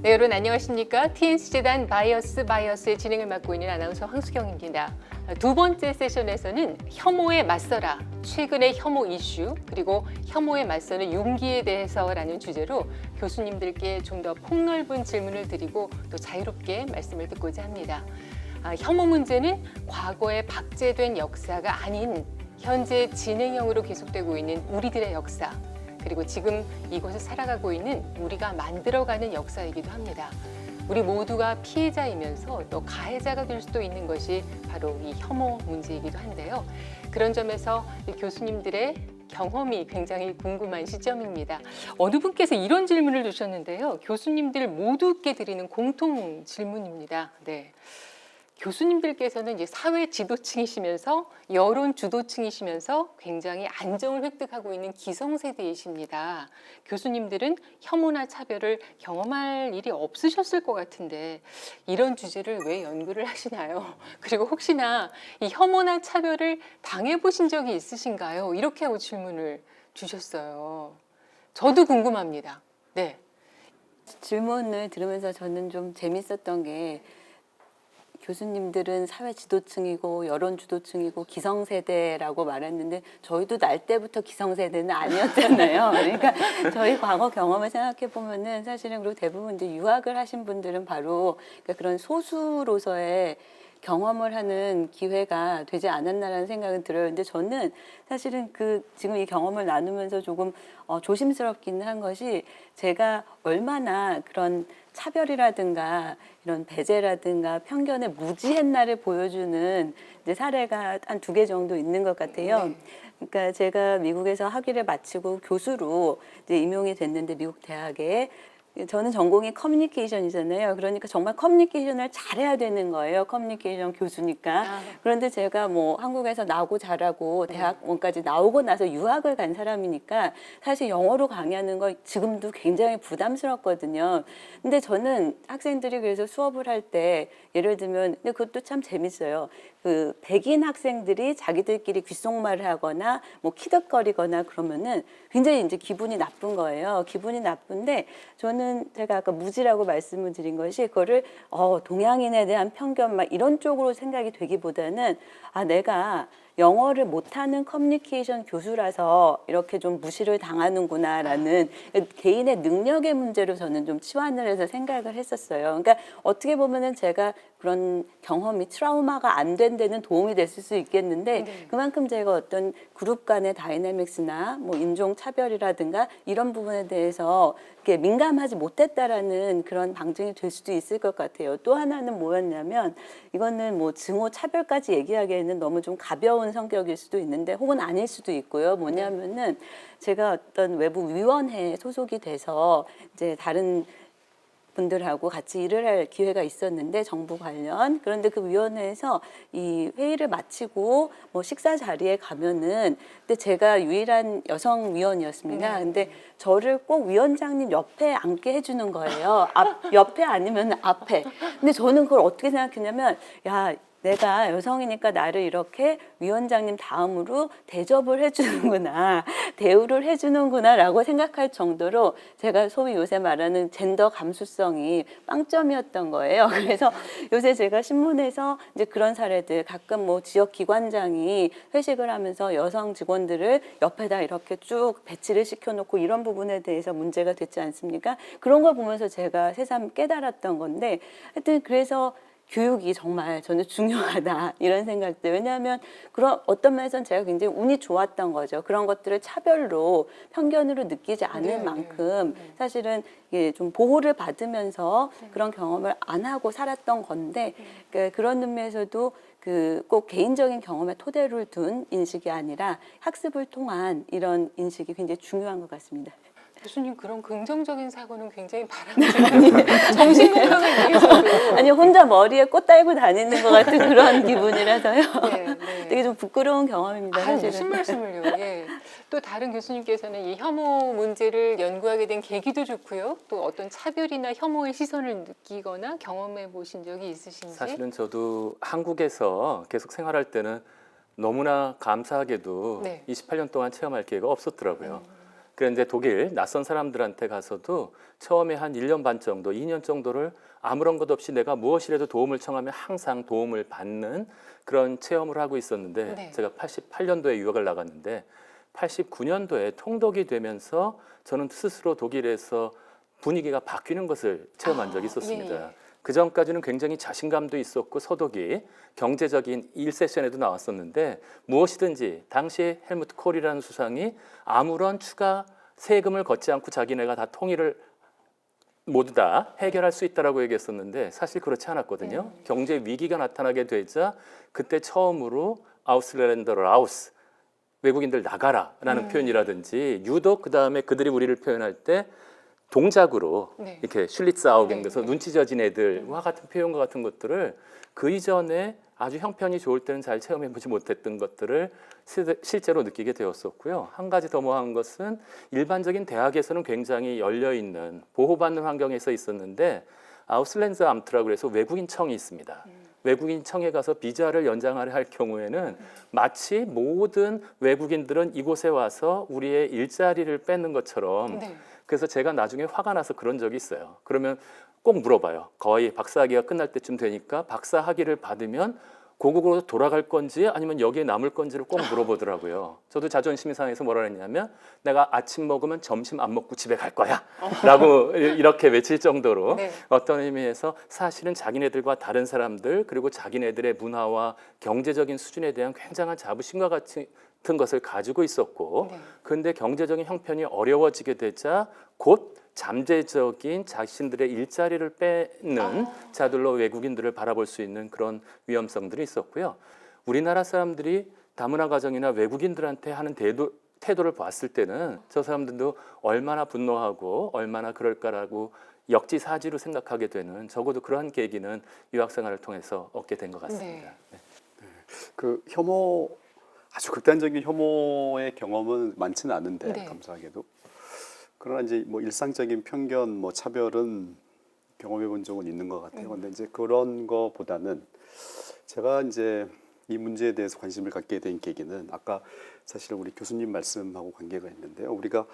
네, 여러분 안녕하십니까? TNC재단 바이어스의 진행을 맡고 있는 아나운서 황수경입니다. 두 번째 세션에서는 혐오에 맞서라, 최근의 혐오 이슈, 그리고 혐오에 맞서는 용기에 대해서라는 주제로 교수님들께 좀 더 폭넓은 질문을 드리고 또 자유롭게 말씀을 듣고자 합니다. 혐오 문제는 과거에 박제된 역사가 아닌 현재 진행형으로 계속되고 있는 우리들의 역사, 그리고 지금 이곳을 살아가고 있는 우리가 만들어가는 역사이기도 합니다. 우리 모두가 피해자이면서 또 가해자가 될 수도 있는 것이 바로 이 혐오 문제이기도 한데요. 그런 점에서 교수님들의 경험이 굉장히 궁금한 시점입니다. 어느 분께서 이런 질문을 주셨는데요. 교수님들 모두께 드리는 공통 질문입니다. 네. 교수님들께서는 이제 사회 지도층이시면서 여론 주도층이시면서 굉장히 안정을 획득하고 있는 기성세대이십니다. 교수님들은 혐오나 차별을 경험할 일이 없으셨을 것 같은데 이런 주제를 왜 연구를 하시나요? 그리고 혹시나 이 혐오나 차별을 당해보신 적이 있으신가요? 이렇게 하고 질문을 주셨어요. 저도 궁금합니다. 네. 질문을 들으면서 저는 좀 재밌었던 게 교수님들은 사회 지도층이고 여론 주도층이고 기성세대라고 말했는데 저희도 날 때부터 기성세대는 아니었잖아요. 그러니까 저희 과거 경험을 생각해 보면은 사실은 그리고 대부분 이제 유학을 하신 분들은 바로 그러니까 그런 소수로서의 경험을 하는 기회가 되지 않았나라는 생각은 들어요. 근데 저는 사실은 지금 이 경험을 나누면서 조금 조심스럽기는 한 것이 제가 얼마나 그런 차별이라든가 이런 배제라든가 편견에 무지했나를 보여주는 이제 사례가 한 2개 정도 있는 것 같아요. 네. 그러니까 제가 미국에서 학위를 마치고 교수로 이제 임용이 됐는데 미국 대학에 저는 전공이 커뮤니케이션이잖아요. 그러니까 정말 커뮤니케이션을 잘해야 되는 거예요. 커뮤니케이션 교수니까. 그런데 제가 뭐 한국에서 나고 자라고 대학원까지 나오고 나서 유학을 간 사람이니까 사실 영어로 강의하는 거 지금도 굉장히 부담스럽거든요. 근데 저는 학생들이 그래서 수업을 할 때 예를 들면 근데 그것도 참 재밌어요. 그 백인 학생들이 자기들끼리 귓속말을 하거나 뭐 키득거리거나 그러면은 굉장히 이제 기분이 나쁜 거예요. 기분이 나쁜데 저는 제가 아까 무지라고 말씀을 드린 것이 그거를 동양인에 대한 편견 막 이런 쪽으로 생각이 되기보다는 내가 영어를 못하는 커뮤니케이션 교수라서 이렇게 좀 무시를 당하는구나라는 개인의 능력의 문제로 저는 좀 치환을 해서 생각을 했었어요. 그러니까 어떻게 보면은 제가 그런 경험이 트라우마가 안 된 데는 도움이 됐을 수 있겠는데 그만큼 제가 어떤 그룹 간의 다이내믹스나 뭐 인종 차별이라든가 이런 부분에 대해서 이렇게 민감하지 못했다라는 그런 방증이 될 수도 있을 것 같아요. 또 하나는 뭐였냐면 이거는 뭐 증오 차별까지 얘기하기에는 너무 좀 가벼운 성격일 수도 있는데 혹은 아닐 수도 있고요. 뭐냐면은 제가 어떤 외부 위원회에 소속이 돼서 이제 다른 분들하고 같이 일을 할 기회가 있었는데 정부 관련 그런데 그 위원회에서 이 회의를 마치고 뭐 식사 자리에 가면은 근데 제가 유일한 여성 위원이었습니다. 근데 저를 꼭 위원장님 옆에 앉게 해주는 거예요. 옆에 아니면 앞에. 근데 저는 그걸 어떻게 생각했냐면 야 내가 여성이니까 나를 이렇게 위원장님 다음으로 대접을 해주는구나, 대우를 해주는구나 라고 생각할 정도로 제가 소위 요새 말하는 젠더 감수성이 빵점이었던 거예요. 그래서 요새 제가 신문에서 이제 그런 사례들 가끔 뭐 지역 기관장이 회식을 하면서 여성 직원들을 옆에다 이렇게 쭉 배치를 시켜놓고 이런 부분에 대해서 문제가 됐지 않습니까? 그런 걸 보면서 제가 새삼 깨달았던 건데 하여튼 그래서 교육이 정말 저는 중요하다 이런 생각들. 왜냐하면 그런 어떤 면에서는 제가 굉장히 운이 좋았던 거죠. 그런 것들을 차별로 편견으로 느끼지 않을 만큼 사실은 이게 좀 보호를 받으면서 그런 경험을 안 하고 살았던 건데 그러니까 그런 의미에서도 꼭 개인적인 경험에 토대를 둔 인식이 아니라 학습을 통한 이런 인식이 굉장히 중요한 것 같습니다. 교수님 그런 긍정적인 사고는 굉장히 바람직해요. 정신 건강을 위해서도. 아니 혼자 머리에 꽃 달고 다니는 것 같은 그런 기분이라서요. 네. 되게 좀 부끄러운 경험입니다. 사실은. 무슨 말씀을요. 예. 또 다른 교수님께서는 이 혐오 문제를 연구하게 된 계기도 좋고요. 또 어떤 차별이나 혐오의 시선을 느끼거나 경험해 보신 적이 있으신지? 사실은 저도 한국에서 계속 생활할 때는 너무나 감사하게도 28년 동안 체험할 기회가 없었더라고요. 그런데 독일 낯선 사람들한테 가서도 처음에 한 1년 반 정도, 2년 정도를 아무런 것 없이 내가 무엇이라도 도움을 청하면 항상 도움을 받는 그런 체험을 하고 있었는데 네. 제가 88년도에 유학을 나갔는데 89년도에 통독이 되면서 저는 스스로 독일에서 분위기가 바뀌는 것을 체험한 적이 있었습니다. 예. 그 전까지는 굉장히 자신감도 있었고 서독이 경제적인 1세션에도 나왔었는데 무엇이든지 당시에 헬무트 콜이라는 수상이 아무런 추가 세금을 걷지 않고 자기네가 다 통일을 모두 다 해결할 수 있다라고 얘기했었는데 사실 그렇지 않았거든요. 경제 위기가 나타나게 되자 그때 처음으로 아우슬랜더 라우스 외국인들 나가라라는 표현이라든지 유독 그 다음에 그들이 우리를 표현할 때 동작으로 네. 이렇게 슐리츠아우겐 돼서 네. 눈치 져진 애들과 같은 표현과 같은 것들을 그 이전에 아주 형편이 좋을 때는 잘 체험해보지 못했던 것들을 실제로 느끼게 되었었고요. 한 가지 더 뭐한 것은 일반적인 대학에서는 굉장히 열려있는 보호받는 환경에서 있었는데 아우슬랜드 암트라고 해서 외국인 청이 있습니다. 외국인 청에 가서 비자를 연장하려 할 경우에는 마치 모든 외국인들은 이곳에 와서 우리의 일자리를 뺏는 것처럼 네. 그래서 제가 나중에 화가 나서 그런 적이 있어요. 그러면 꼭 물어봐요. 거의 박사학위가 끝날 때쯤 되니까 박사학위를 받으면 고국으로 돌아갈 건지 아니면 여기에 남을 건지를 꼭 물어보더라고요. 저도 자존심이 상해서 뭐라 했냐면 내가 아침 먹으면 점심 안 먹고 집에 갈 거야 라고 이렇게 외칠 정도로 네. 어떤 의미에서 사실은 자기네들과 다른 사람들 그리고 자기네들의 문화와 경제적인 수준에 대한 굉장한 자부심과 같은 것을 가지고 있었고 네. 그런데 경제적인 형편이 어려워지게 되자 곧 잠재적인 자신들의 일자리를 뺏는 자들로 외국인들을 바라볼 수 있는 그런 위험성들이 있었고요. 우리나라 사람들이 다문화 가정이나 외국인들한테 하는 태도를 봤을 때는 저 사람들도 얼마나 분노하고 얼마나 그럴까라고 역지사지로 생각하게 되는 적어도 그러한 계기는 유학 생활을 통해서 얻게 된 것 같습니다. 네. 그 혐오 아주 극단적인 혐오의 경험은 많지는 않은데 네. 감사하게도 그러나 이제 뭐 일상적인 편견, 뭐 차별은 경험해 본 적은 있는 것 같아요. 근데 이제 그런 거보다는 제가 이제 이 문제에 대해서 관심을 갖게 된 계기는 아까 사실은 우리 교수님 말씀하고 관계가 있는데요. 우리가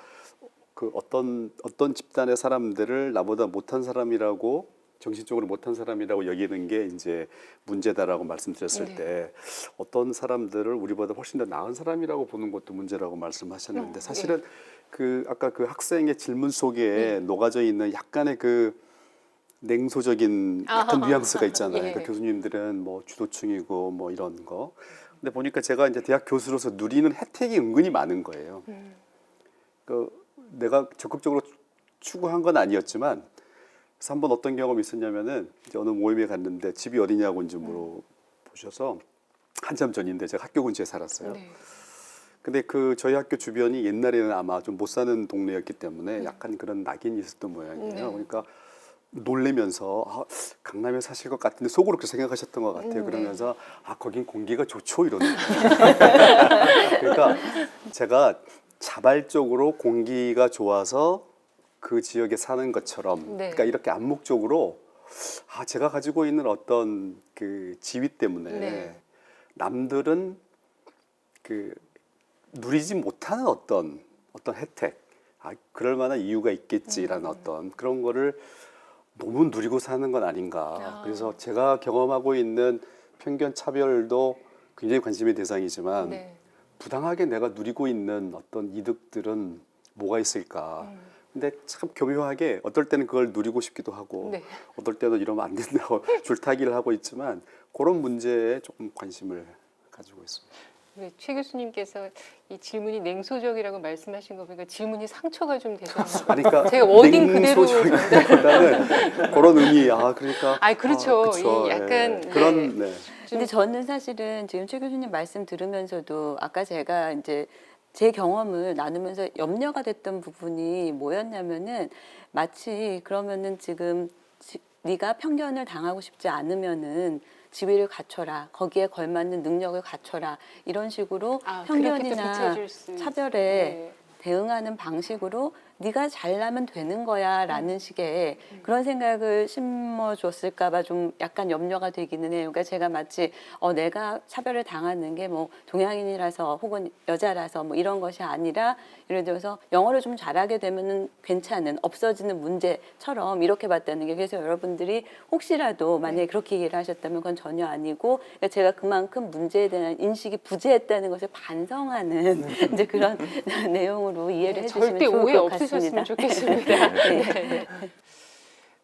그 어떤 집단의 사람들을 나보다 못한 사람이라고 정신적으로 못한 사람이라고 여기는 게 이제 문제다라고 말씀드렸을 네. 때 어떤 사람들을 우리보다 훨씬 더 나은 사람이라고 보는 것도 문제라고 말씀하셨는데 사실은 그 아까 그 학생의 질문 속에 녹아져 있는 약간의 그 냉소적인 약간 뉘앙스가 있잖아요. 예. 그러니까 교수님들은 뭐 주도층이고 뭐 이런 거. 근데 보니까 제가 이제 대학 교수로서 누리는 혜택이 은근히 많은 거예요. 그 내가 적극적으로 추구한 건 아니었지만 그래서 한번 어떤 경험이 있었냐면은 이제 어느 모임에 갔는데 집이 어디냐고 이제 물어보셔서 한참 전인데 제가 학교 근처에 살았어요. 네. 근데 그 저희 학교 주변이 옛날에는 아마 좀 못 사는 동네였기 때문에 약간 그런 낙인이 있었던 모양이에요. 네. 그러니까 놀래면서 아, 강남에 사실 것 같은데 속으로 그렇게 생각하셨던 것 같아요. 네. 그러면서 아 거긴 공기가 좋죠 이러는 거예요. 그러니까 제가 자발적으로 공기가 좋아서 그 지역에 사는 것처럼 네. 그러니까 이렇게 암묵적으로 아 제가 가지고 있는 어떤 그 지위 때문에 네. 남들은 그 누리지 못하는 어떤 혜택 아 그럴 만한 이유가 있겠지라는 어떤 그런 거를 너무 누리고 사는 건 아닌가. 그래서 제가 경험하고 있는 편견 차별도 굉장히 관심의 대상이지만 네. 부당하게 내가 누리고 있는 어떤 이득들은 뭐가 있을까. 근데 참 교묘하게 어떨 때는 그걸 누리고 싶기도 하고 네. 어떨 때는 이러면 안 된다고 줄타기를 하고 있지만 그런 문제에 조금 관심을 가지고 있습니다. 우리 최 교수님께서 이 질문이 냉소적이라고 말씀하신 거 보니까 질문이 상처가 좀 되셨나요? 아니, 그러니까 제가 워딩 그대로 냉소적이기보다는 그런 의미 그러니까 그렇죠. 그쵸, 이 약간 예. 그런 네. 근데 저는 사실은 지금 최 교수님 말씀 들으면서도 아까 제가 이제 제 경험을 나누면서 염려가 됐던 부분이 뭐였냐면은 마치 그러면은 지금 네가 편견을 당하고 싶지 않으면은 지위를 갖춰라. 거기에 걸맞는 능력을 갖춰라. 이런 식으로 그렇게 또 편견이나 비춰줄 수 차별에 네. 대응하는 방식으로 네가 잘나면 되는 거야라는 식의 그런 생각을 심어줬을까 봐 좀 약간 염려가 되기는 해요. 그러니까 제가 마치 내가 차별을 당하는 게 뭐 동양인이라서 혹은 여자라서 뭐 이런 것이 아니라 예를 들어서 영어를 좀 잘하게 되면은 괜찮은 없어지는 문제처럼 이렇게 봤다는 게 그래서 여러분들이 혹시라도 만약에 그렇게 얘기를 하셨다면 그건 전혀 아니고 그러니까 제가 그만큼 문제에 대한 인식이 부재했다는 것을 반성하는 이제 그런 내용으로 이해를 해주시면 절대 좋을 오해 것 같습니다. 없으셨으면 좋겠습니다. 네. 네.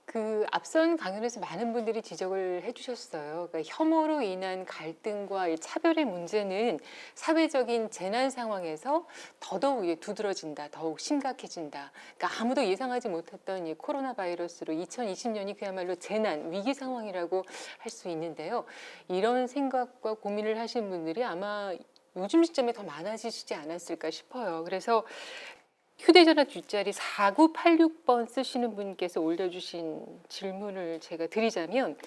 그 앞선 강연에서 많은 분들이 지적을 해주셨어요. 그러니까 혐오로 인한 갈등과 이 차별의 문제는 사회적인 재난 상황에서 더더욱 두드러진다, 더욱 심각해진다. 그러니까 아무도 예상하지 못했던 이 코로나 바이러스로 2020년이 그야말로 재난, 위기 상황이라고 할 수 있는데요. 이런 생각과 고민을 하신 분들이 아마 요즘 시점에 더 많아지시지 않았을까 싶어요. 그래서 휴대전화 뒷자리 4986번 쓰시는 분께서 올려주신 질문을 제가 드리자면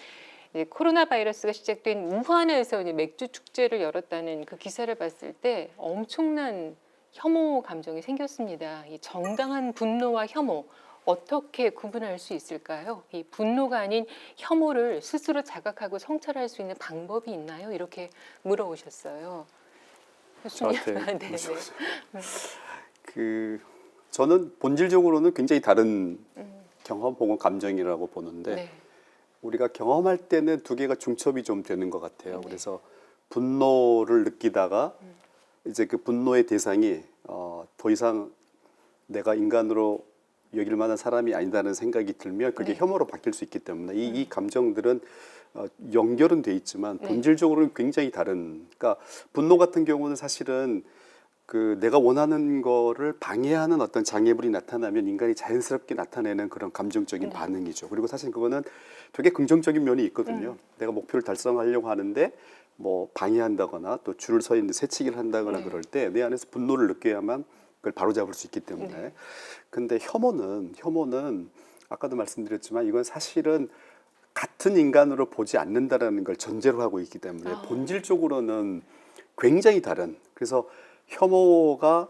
코로나 바이러스가 시작된 우한에서 맥주 축제를 열었다는 그 기사를 봤을 때 엄청난 혐오 감정이 생겼습니다. 이 정당한 분노와 혐오 어떻게 구분할 수 있을까요? 이 분노가 아닌 혐오를 스스로 자각하고 성찰할 수 있는 방법이 있나요? 이렇게 물어오셨어요. 저한테 네. 물어보셨어요. 저는 본질적으로는 굉장히 다른 경험 혹은 감정이라고 보는데 네. 우리가 경험할 때는 두 개가 중첩이 좀 되는 것 같아요. 네. 그래서 분노를 느끼다가 이제 그 분노의 대상이 더 이상 내가 인간으로 여길 만한 사람이 아니다는 생각이 들면 그게 네. 혐오로 바뀔 수 있기 때문에 이 감정들은 연결은 돼 있지만 네. 본질적으로는 굉장히 다른. 그러니까 분노 같은 경우는 사실은 내가 원하는 거를 방해하는 어떤 장애물이 나타나면 인간이 자연스럽게 나타내는 그런 감정적인 반응이죠. 그리고 사실 그거는 되게 긍정적인 면이 있거든요. 내가 목표를 달성하려고 하는데 뭐 방해한다거나 또 줄을 서 있는데 새치기를 한다거나 그럴 때 내 안에서 분노를 느껴야만 그걸 바로잡을 수 있기 때문에. 근데 혐오는 아까도 말씀드렸지만 이건 사실은 같은 인간으로 보지 않는다라는 걸 전제로 하고 있기 때문에 본질적으로는 굉장히 다른. 그래서 혐오가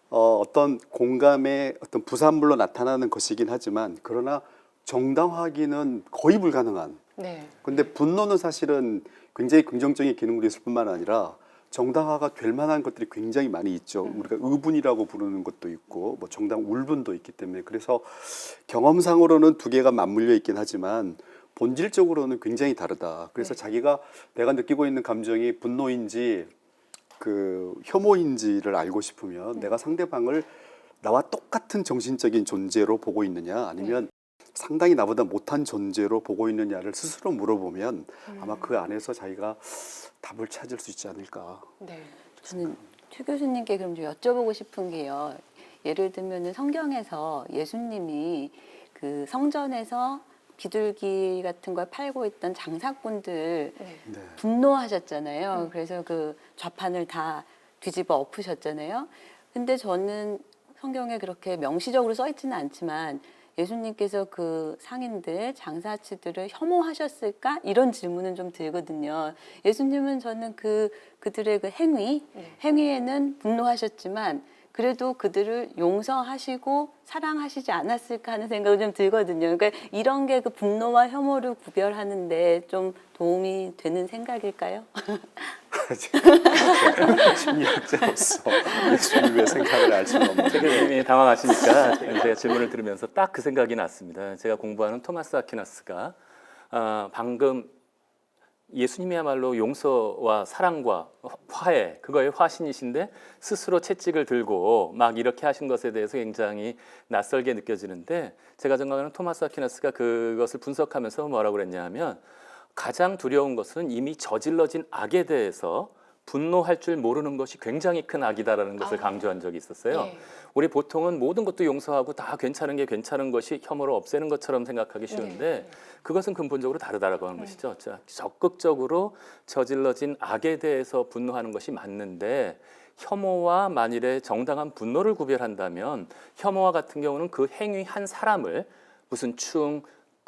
어떤 공감의 어떤 부산물로 나타나는 것이긴 하지만 그러나 정당화하기는 거의 불가능한. 네. 근데 분노는 사실은 굉장히 긍정적인 기능도 있을 뿐만 아니라 정당화가 될 만한 것들이 굉장히 많이 있죠. 우리가 의분이라고 부르는 것도 있고 뭐 정당 울분도 있기 때문에 그래서 경험상으로는 두 개가 맞물려 있긴 하지만 본질적으로는 굉장히 다르다. 그래서 자기가 내가 느끼고 있는 감정이 분노인지 혐오인지를 알고 싶으면 내가 상대방을 나와 똑같은 정신적인 존재로 보고 있느냐 아니면 상당히 나보다 못한 존재로 보고 있느냐를 스스로 물어보면 아마 그 안에서 자기가 답을 찾을 수 있지 않을까. 네. 저는 최 교수님께 그럼 좀 여쭤보고 싶은 게요. 예를 들면 성경에서 예수님이 그 성전에서 비둘기 같은 걸 팔고 있던 장사꾼들 네. 네. 분노하셨잖아요. 그래서 그 좌판을 다 뒤집어 엎으셨잖아요. 근데 저는 성경에 그렇게 명시적으로 써 있지는 않지만 예수님께서 그 상인들, 장사치들을 혐오하셨을까? 이런 질문은 좀 들거든요. 예수님은 저는 그들의 그 행위에는 분노하셨지만 그래도 그들을 용서하시고 사랑하시지 않았을까 하는 생각이 좀 들거든요. 그러니까 이런 게 그 분노와 혐오를 구별하는데 좀 도움이 되는 생각일까요? 심리학자로서 예수님의 생각을 알 수는 없는. 최 교수님이 당황하시니까 제가 질문을 들으면서 딱 그 생각이 났습니다. 제가 공부하는 토마스 아퀴나스가 방금 예수님이야말로 용서와 사랑과 화해, 그거의 화신이신데 스스로 채찍을 들고 막 이렇게 하신 것에 대해서 굉장히 낯설게 느껴지는데 제가 생각하는 토마스 아퀴나스가 그것을 분석하면서 뭐라고 그랬냐 하면 가장 두려운 것은 이미 저질러진 악에 대해서 분노할 줄 모르는 것이 굉장히 큰 악이다라는 것을 강조한 적이 있었어요. 네. 우리 보통은 모든 것도 용서하고 다 괜찮은 게 괜찮은 것이 혐오를 없애는 것처럼 생각하기 쉬운데 그것은 근본적으로 다르다라고 하는 것이죠. 자, 적극적으로 저질러진 악에 대해서 분노하는 것이 맞는데 혐오와 만일에 정당한 분노를 구별한다면 혐오와 같은 경우는 그 행위 한 사람을 무슨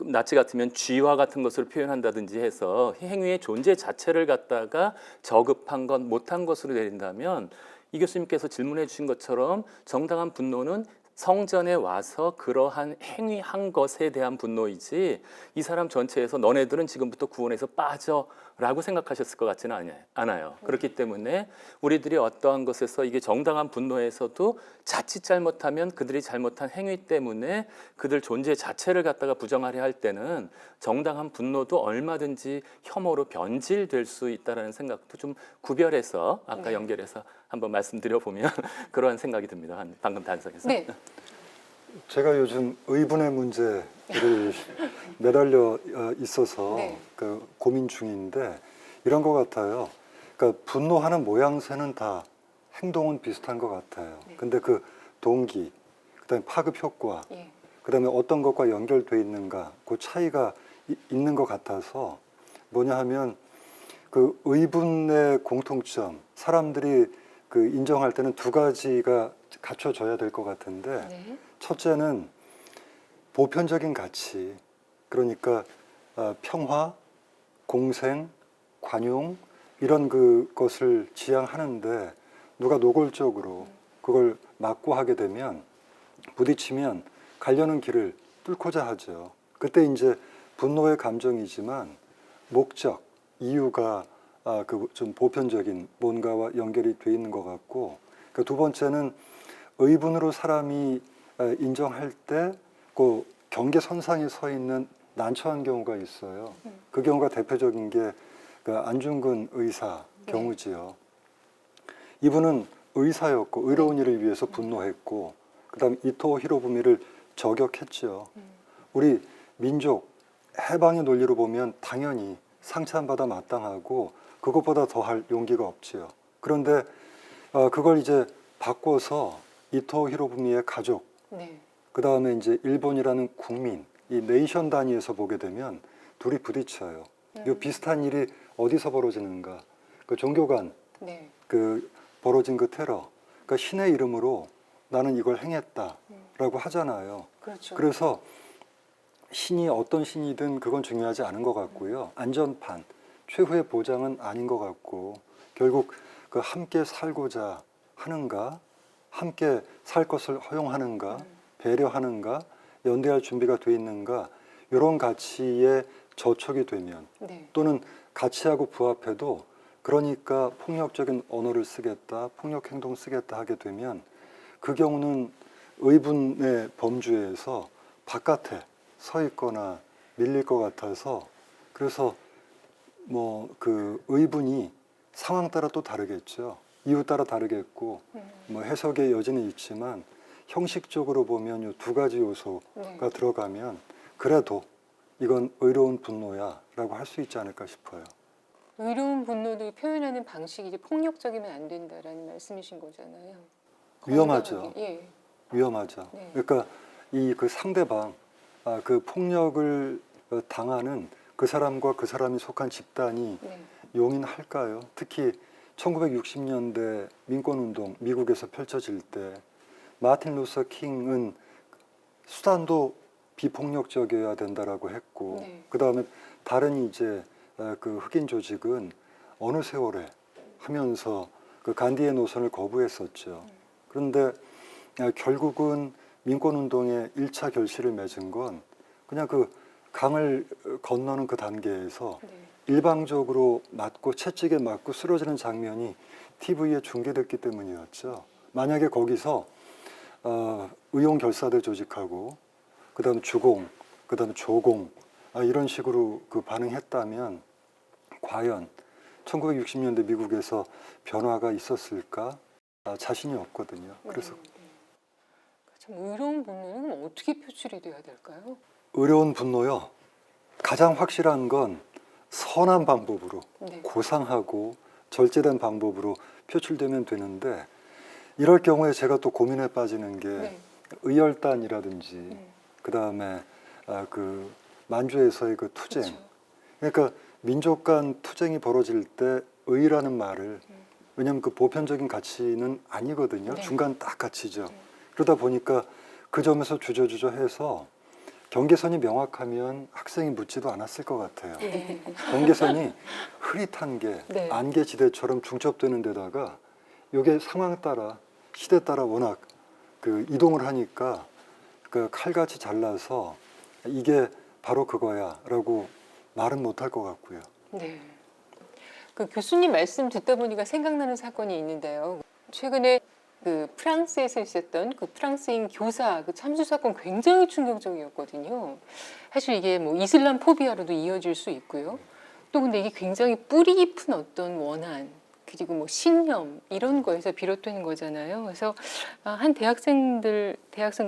나치 같으면 쥐와 같은 것을 표현한다든지 해서 행위의 존재 자체를 갖다가 저급한 것, 못한 것으로 내린다면 이 교수님께서 질문해 주신 것처럼 정당한 분노는 성전에 와서 그러한 행위한 것에 대한 분노이지 이 사람 전체에서 너네들은 지금부터 구원에서 빠져라고 생각하셨을 것 같지는 않아요. 그렇기 때문에 우리들이 어떠한 것에서 이게 정당한 분노에서도 자칫 잘못하면 그들이 잘못한 행위 때문에 그들 존재 자체를 갖다가 부정하려 할 때는 정당한 분노도 얼마든지 혐오로 변질될 수 있다는 생각도 좀 구별해서 아까 연결해서 한번 말씀드려 보면 그러한 생각이 듭니다. 방금 단상에서. 네. 제가 요즘 의분의 문제를 매달려 있어서 네. 그 고민 중인데 이런 것 같아요. 그러니까 분노하는 모양새는 다 행동은 비슷한 것 같아요. 네. 근데 그 동기, 그다음에 파급 효과, 예. 그다음에 어떤 것과 연결돼 있는가, 그 차이가 있는 것 같아서 뭐냐 하면 그 의분의 공통점, 사람들이 그 인정할 때는 두 가지가 갖춰져야 될 것 같은데 네. 첫째는 보편적인 가치, 그러니까 평화, 공생, 관용 이런 그것을 지향하는데 누가 노골적으로 그걸 막고 하게 되면 부딪히면 가려는 길을 뚫고자 하죠. 그때 이제 분노의 감정이지만 목적, 이유가 그 좀 보편적인 뭔가와 연결이 돼 있는 것 같고, 그 두 번째는 의분으로 사람이 인정할 때 그 경계선상에 서 있는 난처한 경우가 있어요. 그 경우가 대표적인 게 그 안중근 의사 경우지요. 이분은 의사였고 의로운 일을 위해서 분노했고, 그다음 이토 히로부미를 저격했죠. 우리 민족 해방의 논리로 보면 당연히 상처받아 마땅하고 그것보다 더할 용기가 없지요. 그런데 그걸 이제 바꿔서 이토 히로부미의 가족, 네. 그 다음에 이제 일본이라는 국민, 이 네이션 단위에서 보게 되면 둘이 부딪혀요. 이 비슷한 일이 어디서 벌어지는가? 그 종교 간 네. 그 벌어진 그 테러, 그러니까 신의 이름으로 나는 이걸 행했다라고 하잖아요. 그렇죠. 그래서 신이 어떤 신이든 그건 중요하지 않은 것 같고요. 안전판, 최후의 보장은 아닌 것 같고, 결국 그 함께 살고자 하는가, 함께 살 것을 허용하는가, 배려하는가, 연대할 준비가 돼 있는가, 이런 가치에 저촉이 되면, 네. 또는 가치하고 부합해도 그러니까 폭력적인 언어를 쓰겠다, 폭력 행동을 쓰겠다 하게 되면 그 경우는 의분의 범주에서 바깥에 서 있거나 밀릴 것 같아서, 그래서 뭐 그 의분이 상황 따라 또 다르겠죠. 이유 따라 다르겠고 뭐 해석의 여지는 있지만 형식적으로 보면 이 두 가지 요소가 네. 들어가면 그래도 이건 의로운 분노야라고 할 수 있지 않을까 싶어요. 의로운 분노를 표현하는 방식이 이제 폭력적이면 안 된다라는 말씀이신 거잖아요. 위험하죠. 건강하게. 예. 위험하죠. 네. 그러니까 이 그 상대방, 그 폭력을 당하는 그 사람과 그 사람이 속한 집단이 네. 용인할까요? 특히 1960년대 민권운동 미국에서 펼쳐질 때 마틴 루서 킹은 수단도 비폭력적이어야 된다라고 했고, 네. 그 다음에 다른 이제 그 흑인 조직은 어느 세월에 하면서 그 간디의 노선을 거부했었죠. 그런데 결국은 민권운동의 1차 결실을 맺은 건 그냥 그 강을 건너는 그 단계에서 네. 일방적으로 맞고 채찍에 맞고 쓰러지는 장면이 TV에 중계됐기 때문이었죠. 만약에 거기서 의용 결사대 조직하고 그다음 주공, 그다음 조공 이런 식으로 그 반응했다면 과연 1960년대 미국에서 변화가 있었을까? 자신이 없거든요. 그래서 참 의로운 분노는 어떻게 표출이 돼야 될까요? 의로운 분노요. 가장 확실한 건 선한 방법으로, 네. 고상하고 절제된 방법으로 표출되면 되는데, 이럴 경우에 제가 또 고민에 빠지는 게 네. 의열단이라든지 그다음에 그 만주에서의 그 투쟁. 그렇죠. 그러니까 민족 간 투쟁이 벌어질 때 의라는 말을, 왜냐하면 그 보편적인 가치는 아니거든요. 네. 중간 딱 가치죠. 그러다 보니까 그 점에서 주저주저해서 경계선이 명확하면 학생이 묻지도 않았을 것 같아요. 경계선이 흐릿한 게 네. 안개지대처럼 중첩되는 데다가 이게 상황 따라 시대 따라 워낙 그 이동을 하니까 그 칼같이 잘라서 이게 바로 그거야라고 말은 못할 것 같고요. 네. 그 교수님 말씀 듣다 보니까 생각나는 사건이 있는데요. 최근에 그 프랑스에서 있었던 그 프랑스인 교사 그 참수 사건 굉장히 충격적이었거든요. 사실 이게 뭐 이슬람 포비아로도 이어질 수 있고요. 또 근데 이게 굉장히 뿌리 깊은 어떤 원한 그리고 뭐 신념 이런 거에서 비롯되는 거잖아요. 그래서 한 대학생도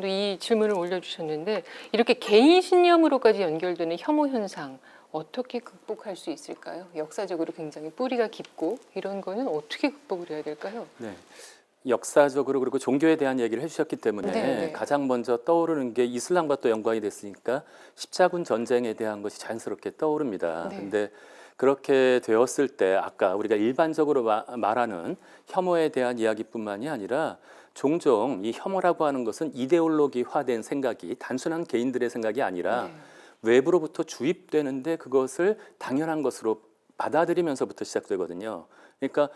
이 질문을 올려주셨는데 이렇게 개인 신념으로까지 연결되는 혐오 현상 어떻게 극복할 수 있을까요? 역사적으로 굉장히 뿌리가 깊고 이런 거는 어떻게 극복을 해야 될까요? 네. 역사적으로 그리고 종교에 대한 얘기를 해주셨기 때문에 네. 가장 먼저 떠오르는 게 이슬람과 또 연관이 됐으니까 십자군 전쟁에 대한 것이 자연스럽게 떠오릅니다. 네. 근데 그렇게 되었을 때 아까 우리가 일반적으로 말하는 혐오에 대한 이야기뿐만이 아니라 종종 이 혐오라고 하는 것은 이데올로기화된 생각이 단순한 개인들의 생각이 아니라 네. 외부로부터 주입되는데 그것을 당연한 것으로 받아들이면서부터 시작되거든요. 그러니까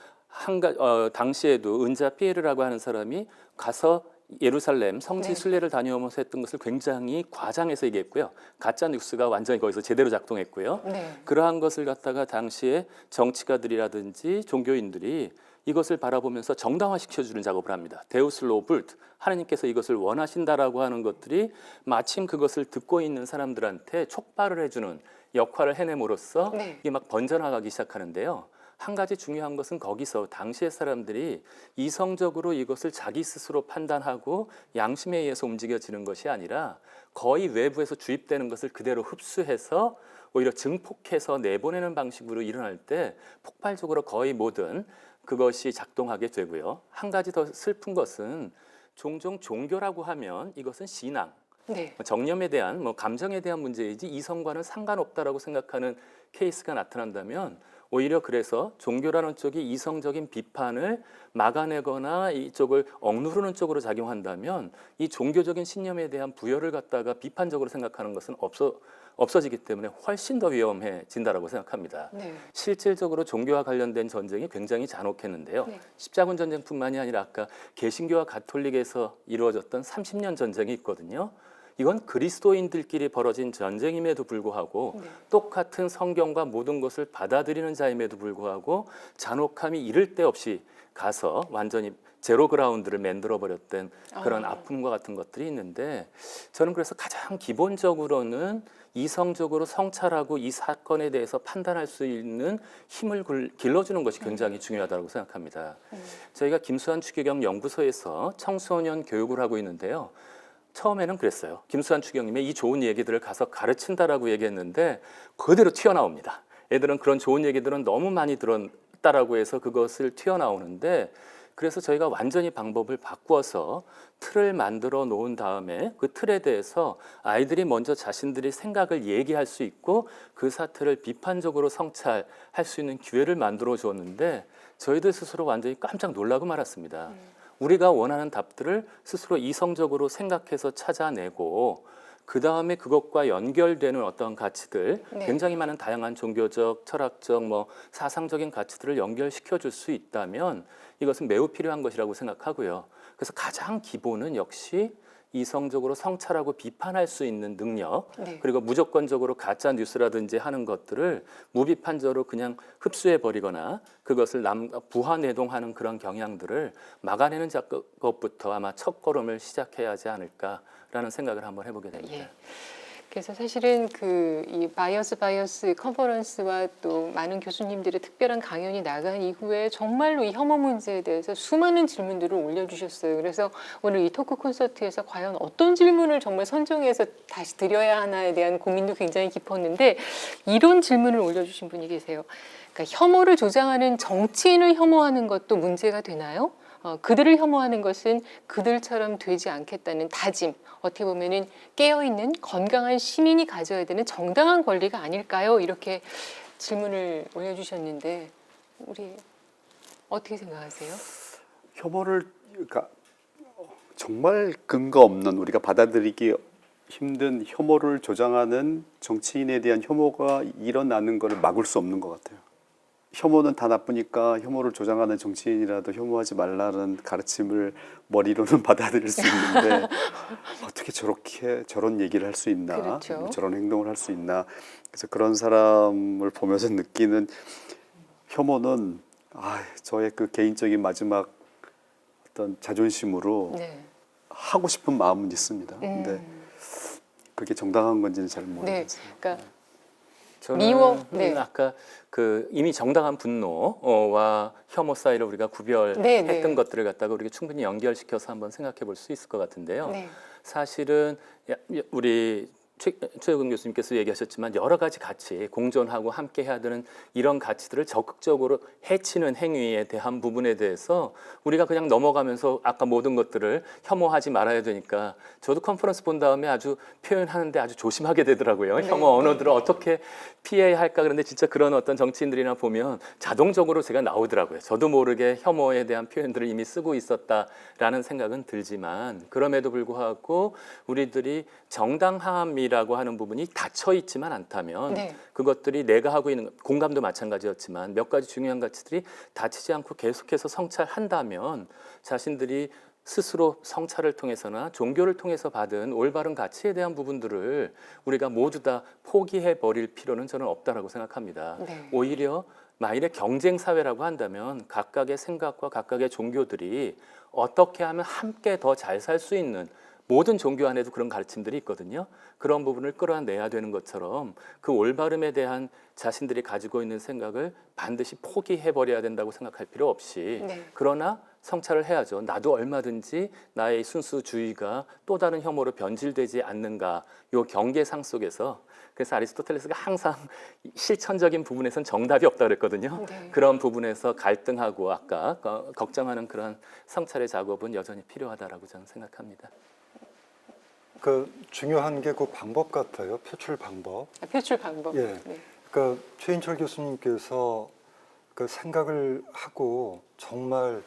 당시에도 은자 피에르라고 하는 사람이 가서 예루살렘 성지 네. 순례를 다녀오면서 했던 것을 굉장히 과장해서 얘기했고요. 가짜 뉴스가 완전히 거기서 제대로 작동했고요. 네. 그러한 것을 갖다가 당시에 정치가들이라든지 종교인들이 이것을 바라보면서 정당화시켜주는 작업을 합니다. 데우스 로불트, 하나님께서 이것을 원하신다라고 하는 것들이 마침 그것을 듣고 있는 사람들한테 촉발을 해주는 역할을 해냄으로써 네. 이게 막 번져나가기 시작하는데요. 한 가지 중요한 것은 거기서 당시의 사람들이 이성적으로 이것을 자기 스스로 판단하고 양심에 의해서 움직여지는 것이 아니라 거의 외부에서 주입되는 것을 그대로 흡수해서 오히려 증폭해서 내보내는 방식으로 일어날 때 폭발적으로 거의 모든 그것이 작동하게 되고요. 한 가지 더 슬픈 것은 종종 종교라고 하면 이것은 신앙, 네. 정념에 대한 감정에 대한 문제이지 이성과는 상관없다라고 생각하는 케이스가 나타난다면 오히려 그래서 종교라는 쪽이 이성적인 비판을 막아내거나 이쪽을 억누르는 쪽으로 작용한다면 이 종교적인 신념에 대한 부여를 갖다가 비판적으로 생각하는 것은 없어지기 때문에 훨씬 더 위험해진다라고 생각합니다. 네. 실질적으로 종교와 관련된 전쟁이 굉장히 잔혹했는데요. 네. 십자군 전쟁뿐만이 아니라 아까 개신교와 가톨릭에서 이루어졌던 30년 전쟁이 있거든요. 이건 그리스도인들끼리 벌어진 전쟁임에도 불구하고 네. 똑같은 성경과 모든 것을 받아들이는 자임에도 불구하고 잔혹함이 이를 데 없이 가서 완전히 제로 그라운드를 만들어 버렸던 그런 아픔과 같은 것들이 있는데 저는 그래서 가장 기본적으로는 이성적으로 성찰하고 이 사건에 대해서 판단할 수 있는 힘을 길러주는 것이 굉장히 중요하다고 생각합니다. 저희가 김수환 추기경 연구소에서 청소년 교육을 하고 있는데요. 처음에는 그랬어요. 김수환 추기경님의 이 좋은 얘기들을 가서 가르친다라고 얘기했는데 그대로 튀어나옵니다. 애들은 그런 좋은 얘기들은 너무 많이 들었다라고 해서 그것을 튀어나오는데 그래서 저희가 완전히 방법을 바꾸어서 틀을 만들어 놓은 다음에 그 틀에 대해서 아이들이 먼저 자신들이 생각을 얘기할 수 있고 그 사태를 비판적으로 성찰할 수 있는 기회를 만들어 주었는데 저희들 스스로 완전히 깜짝 놀라고 말았습니다. 우리가 원하는 답들을 스스로 이성적으로 생각해서 찾아내고 그 다음에 그것과 연결되는 어떤 가치들, 네. 굉장히 많은 다양한 종교적, 철학적, 사상적인 가치들을 연결시켜 줄 수 있다면 이것은 매우 필요한 것이라고 생각하고요. 그래서 가장 기본은 역시 이성적으로 성찰하고 비판할 수 있는 능력, 네. 그리고 무조건적으로 가짜 뉴스라든지 하는 것들을 무비판적으로 그냥 흡수해 버리거나 그것을 부화내동하는 그런 경향들을 막아내는 작업부터 아마 첫걸음을 시작해야 하지 않을까라는 생각을 한번 해보게 됩니다. 예. 그래서 사실은 이 바이어스 컨퍼런스와 또 많은 교수님들의 특별한 강연이 나간 이후에 정말로 이 혐오 문제에 대해서 수많은 질문들을 올려주셨어요. 그래서 오늘 이 토크 콘서트에서 과연 어떤 질문을 정말 선정해서 다시 드려야 하나에 대한 고민도 굉장히 깊었는데 이런 질문을 올려주신 분이 계세요. 그러니까 혐오를 조장하는 정치인을 혐오하는 것도 문제가 되나요? 그들을 혐오하는 것은 그들처럼 되지 않겠다는 다짐, 어떻게 보면은 깨어있는 건강한 시민이 가져야 되는 정당한 권리가 아닐까요? 이렇게 질문을 올려주셨는데 우리 어떻게 생각하세요? 혐오를 그러니까 정말 근거 없는 우리가 받아들이기 힘든 혐오를 조장하는 정치인에 대한 혐오가 일어나는 것을 막을 수 없는 것 같아요. 혐오는 다 나쁘니까 혐오를 조장하는 정치인이라도 혐오하지 말라는 가르침을 머리로는 받아들일 수 있는데 어떻게 저렇게 저런 얘기를 할 수 있나, 그렇죠. 저런 행동을 할 수 있나. 그래서 그런 사람을 보면서 느끼는 혐오는 저의 그 개인적인 마지막 어떤 자존심으로 네. 하고 싶은 마음은 있습니다. 근데 그게 정당한 건지는 잘 네. 모르겠어요. 그러니까 저는 미워. 네. 아까 그 이미 정당한 분노와 혐오 사이를 우리가 구별했던 네, 네. 것들을 갖다가 우리가 충분히 연결시켜서 한번 생각해 볼 수 있을 것 같은데요. 네. 사실은 우리 최혁은 교수님께서 얘기하셨지만 여러 가지 가치, 공존하고 함께 해야 되는 이런 가치들을 적극적으로 해치는 행위에 대한 부분에 대해서 우리가 그냥 넘어가면서 아까 모든 것들을 혐오하지 말아야 되니까 저도 컨퍼런스 본 다음에 아주 표현하는데 아주 조심하게 되더라고요. 네. 혐오 언어들을 어떻게 피해야 할까. 그런데 진짜 그런 어떤 정치인들이나 보면 자동적으로 제가 나오더라고요. 저도 모르게 혐오에 대한 표현들을 이미 쓰고 있었다라는 생각은 들지만 그럼에도 불구하고 우리들이 정당함이라고 하는 부분이 닫혀 있지만 않다면 네. 그것들이 내가 하고 있는 공감도 마찬가지였지만 몇 가지 중요한 가치들이 닫히지 않고 계속해서 성찰한다면 자신들이 스스로 성찰을 통해서나 종교를 통해서 받은 올바른 가치에 대한 부분들을 우리가 모두 다 포기해 버릴 필요는 저는 없다라고 생각합니다. 네. 오히려 만일에 경쟁 사회라고 한다면 각각의 생각과 각각의 종교들이 어떻게 하면 함께 더 잘 살 수 있는 모든 종교 안에도 그런 가르침들이 있거든요. 그런 부분을 끌어내야 되는 것처럼 그 올바름에 대한 자신들이 가지고 있는 생각을 반드시 포기해버려야 된다고 생각할 필요 없이 네. 그러나 성찰을 해야죠. 나도 얼마든지 나의 순수주의가 또 다른 혐오로 변질되지 않는가 요 경계상 속에서 그래서 아리스토텔레스가 항상 실천적인 부분에선 정답이 없다 그랬거든요. 네. 그런 부분에서 갈등하고 아까 걱정하는 그런 성찰의 작업은 여전히 필요하다라고 저는 생각합니다. 그 중요한 게 그 방법 같아요. 표출 방법. 표출 방법. 예. 네. 그러니까 최인철 교수님께서 그 생각을 하고 정말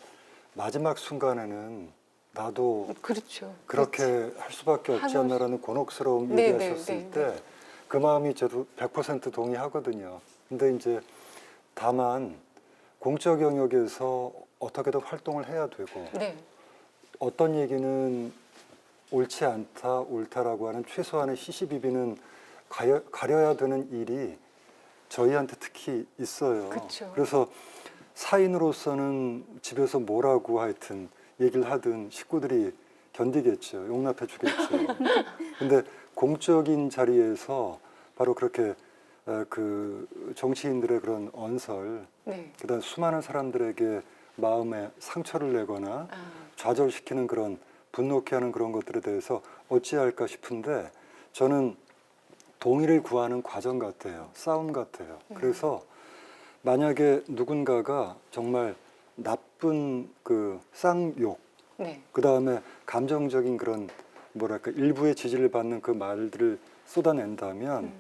마지막 순간에는 나도 그렇죠. 그렇게 할 수밖에 없지 하고 않나라는 곤혹스러움 네, 얘기하셨을 네, 네, 때 그 마음이 저도 100% 동의하거든요. 근데 이제 다만 공적 영역에서 어떻게든 활동을 해야 되고 네. 어떤 얘기는 옳지 않다, 옳다라고 하는 최소한의 시시비비는 가려야 되는 일이 저희한테 특히 있어요. 그쵸. 그래서 사인으로서는 집에서 뭐라고 하여튼 얘기를 하든 식구들이 견디겠죠. 용납해 주겠죠. 근데 공적인 자리에서 바로 그렇게 그 정치인들의 그런 언설, 네. 그다음 수많은 사람들에게 마음에 상처를 내거나 좌절시키는 그런 분노케 하는 그런 것들에 대해서 어찌할까 싶은데 저는 동의를 구하는 과정 같아요. 싸움 같아요. 그래서 만약에 누군가가 정말 나쁜 그 쌍욕, 네. 그 다음에 감정적인 그런 뭐랄까 일부의 지지를 받는 그 말들을 쏟아낸다면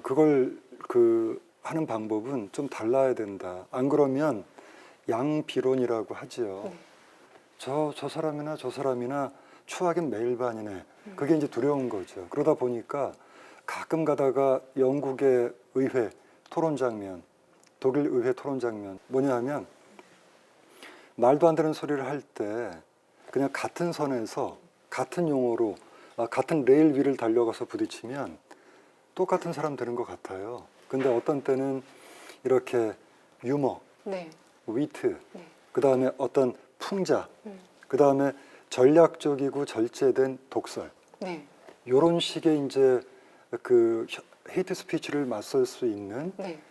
그걸 그 하는 방법은 좀 달라야 된다. 안 그러면 양비론이라고 하지요. 저 사람이나 저 사람이나 추하긴 매일 반이네. 그게 이제 두려운 거죠. 그러다 보니까 가끔 가다가 영국의 의회 토론 장면, 독일 의회 토론 장면 뭐냐 하면 말도 안 되는 소리를 할 때 그냥 같은 선에서 같은 용어로 같은 레일 위를 달려가서 부딪히면 똑같은 사람 되는 것 같아요. 근데 어떤 때는 이렇게 유머, 네. 위트, 네. 그 다음에 어떤 풍자, 그 다음에 전략적이고 절제된 독설, 네. 이런 식의 이제 그 헤이트 스피치를 맞설 수 있는 네.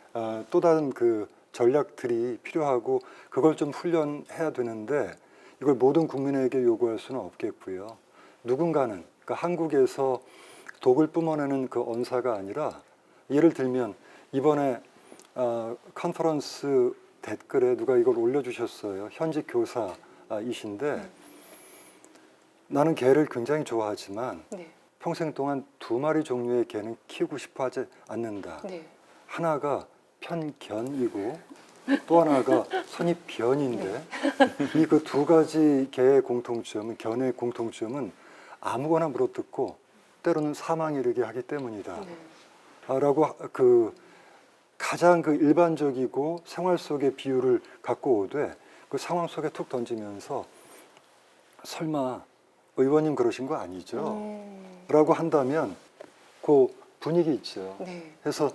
또 다른 그 전략들이 필요하고 그걸 좀 훈련해야 되는데 이걸 모든 국민에게 요구할 수는 없겠고요. 누군가는 그러니까 한국에서 독을 뿜어내는 그 언사가 아니라 예를 들면 이번에 컨퍼런스 댓글에 누가 이걸 올려주셨어요. 현직 교사이신데 나는 개를 굉장히 좋아하지만 네. 평생 동안 2마리 종류의 개는 키우고 싶어 하지 않는다. 네. 하나가 편견이고 또 하나가 선입견인데 이 그 두 가지 개의 공통점은 견의 공통점은 아무거나 물어뜯고 때로는 사망에 이르게 하기 때문이다. 네. 라고 그 가장 그 일반적이고 생활 속의 비유를 갖고 오되 그 상황 속에 툭 던지면서 설마 의원님 그러신 거 아니죠? 라고 한다면 그 분위기 있죠. 네. 그래서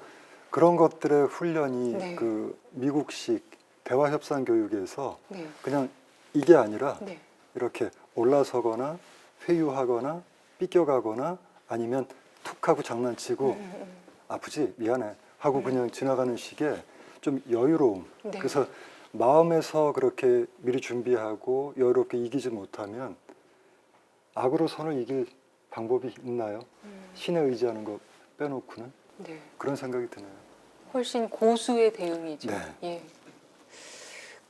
그런 것들의 훈련이 네. 그 미국식 대화 협상 교육에서 네. 그냥 이게 아니라 네. 이렇게 올라서거나 회유하거나 삐껴가거나 아니면 툭 하고 장난치고 아프지 미안해 하고 그냥 지나가는 식의 좀 여유로움. 네. 그래서 마음에서 그렇게 미리 준비하고 여유롭게 이기지 못하면 악으로 선을 이길 방법이 있나요? 신에 의지하는 거 빼놓고는 네. 그런 생각이 드네요. 훨씬 고수의 대응이죠. 네. 예.